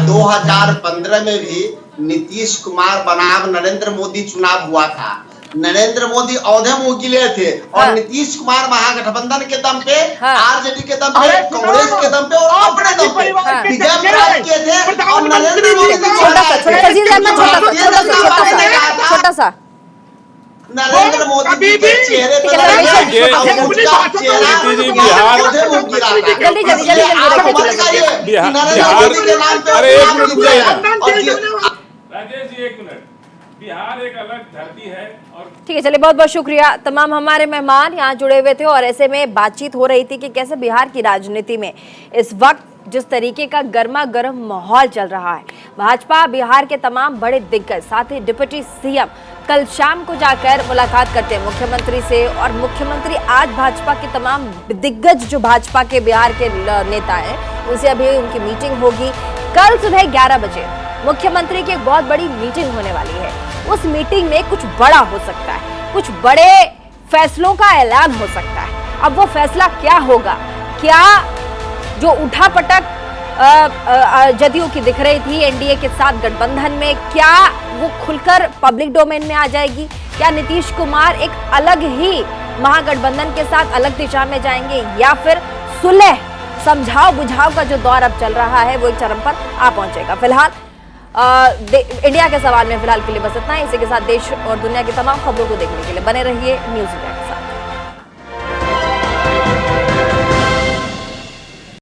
2015 में भी नीतीश कुमार बनाम नरेंद्र मोदी चुनाव हुआ था। नरेंद्र मोदी औधे मुंह गिले थे और नीतीश कुमार महागठबंधन के दम पे, आरजेडी के दम पे, कांग्रेस के दम पे और अपने दम पे विजय प्राप्त किए थे। और नरेंद्र मोदी छोटा सा नरेंद्र मोदी के चेहरे पर राजेश जी एक मिनट, बिहार एक अलग धरती है। और ठीक है, चलिए बहुत बहुत शुक्रिया। तमाम हमारे मेहमान यहाँ जुड़े हुए थे और ऐसे में बातचीत हो रही थी कि कैसे बिहार की राजनीति में इस वक्त जिस तरीके का गर्मा गर्म माहौल चल रहा है, भाजपा बिहार के तमाम बड़े दिग्गज साथ ही डिप्टी सीएम कल शाम को जाकर मुलाकात करते हैं मुख्यमंत्री से। और मुख्यमंत्री आज भाजपा के तमाम दिग्गज जो भाजपा के बिहार के नेता हैं उनसे अभी उनकी मीटिंग होगी। कल सुबह 11 बजे मुख्यमंत्री की एक बहुत बड़ी मीटिंग होने वाली है। उस मीटिंग में कुछ बड़ा हो सकता है, कुछ बड़े फैसलों का ऐलान हो सकता है। अब वो फैसला क्या होगा, क्या जो उठापटक जदयू की दिख रही थी एनडीए के साथ गठबंधन में, क्या वो खुलकर पब्लिक डोमेन में आ जाएगी? क्या नीतीश कुमार एक अलग ही महागठबंधन के साथ अलग दिशा में जाएंगे, या फिर सुलह समझाओ बुझाओ का जो दौर अब चल रहा है वो एक चरम पर आ पहुंचेगा? फिलहाल इंडिया के सवाल में फिलहाल के लिए बस इतना ही। इसी के साथ देश और दुनिया की तमाम खबरों को देखने के लिए बने रहिए न्यूज़ इंडिया।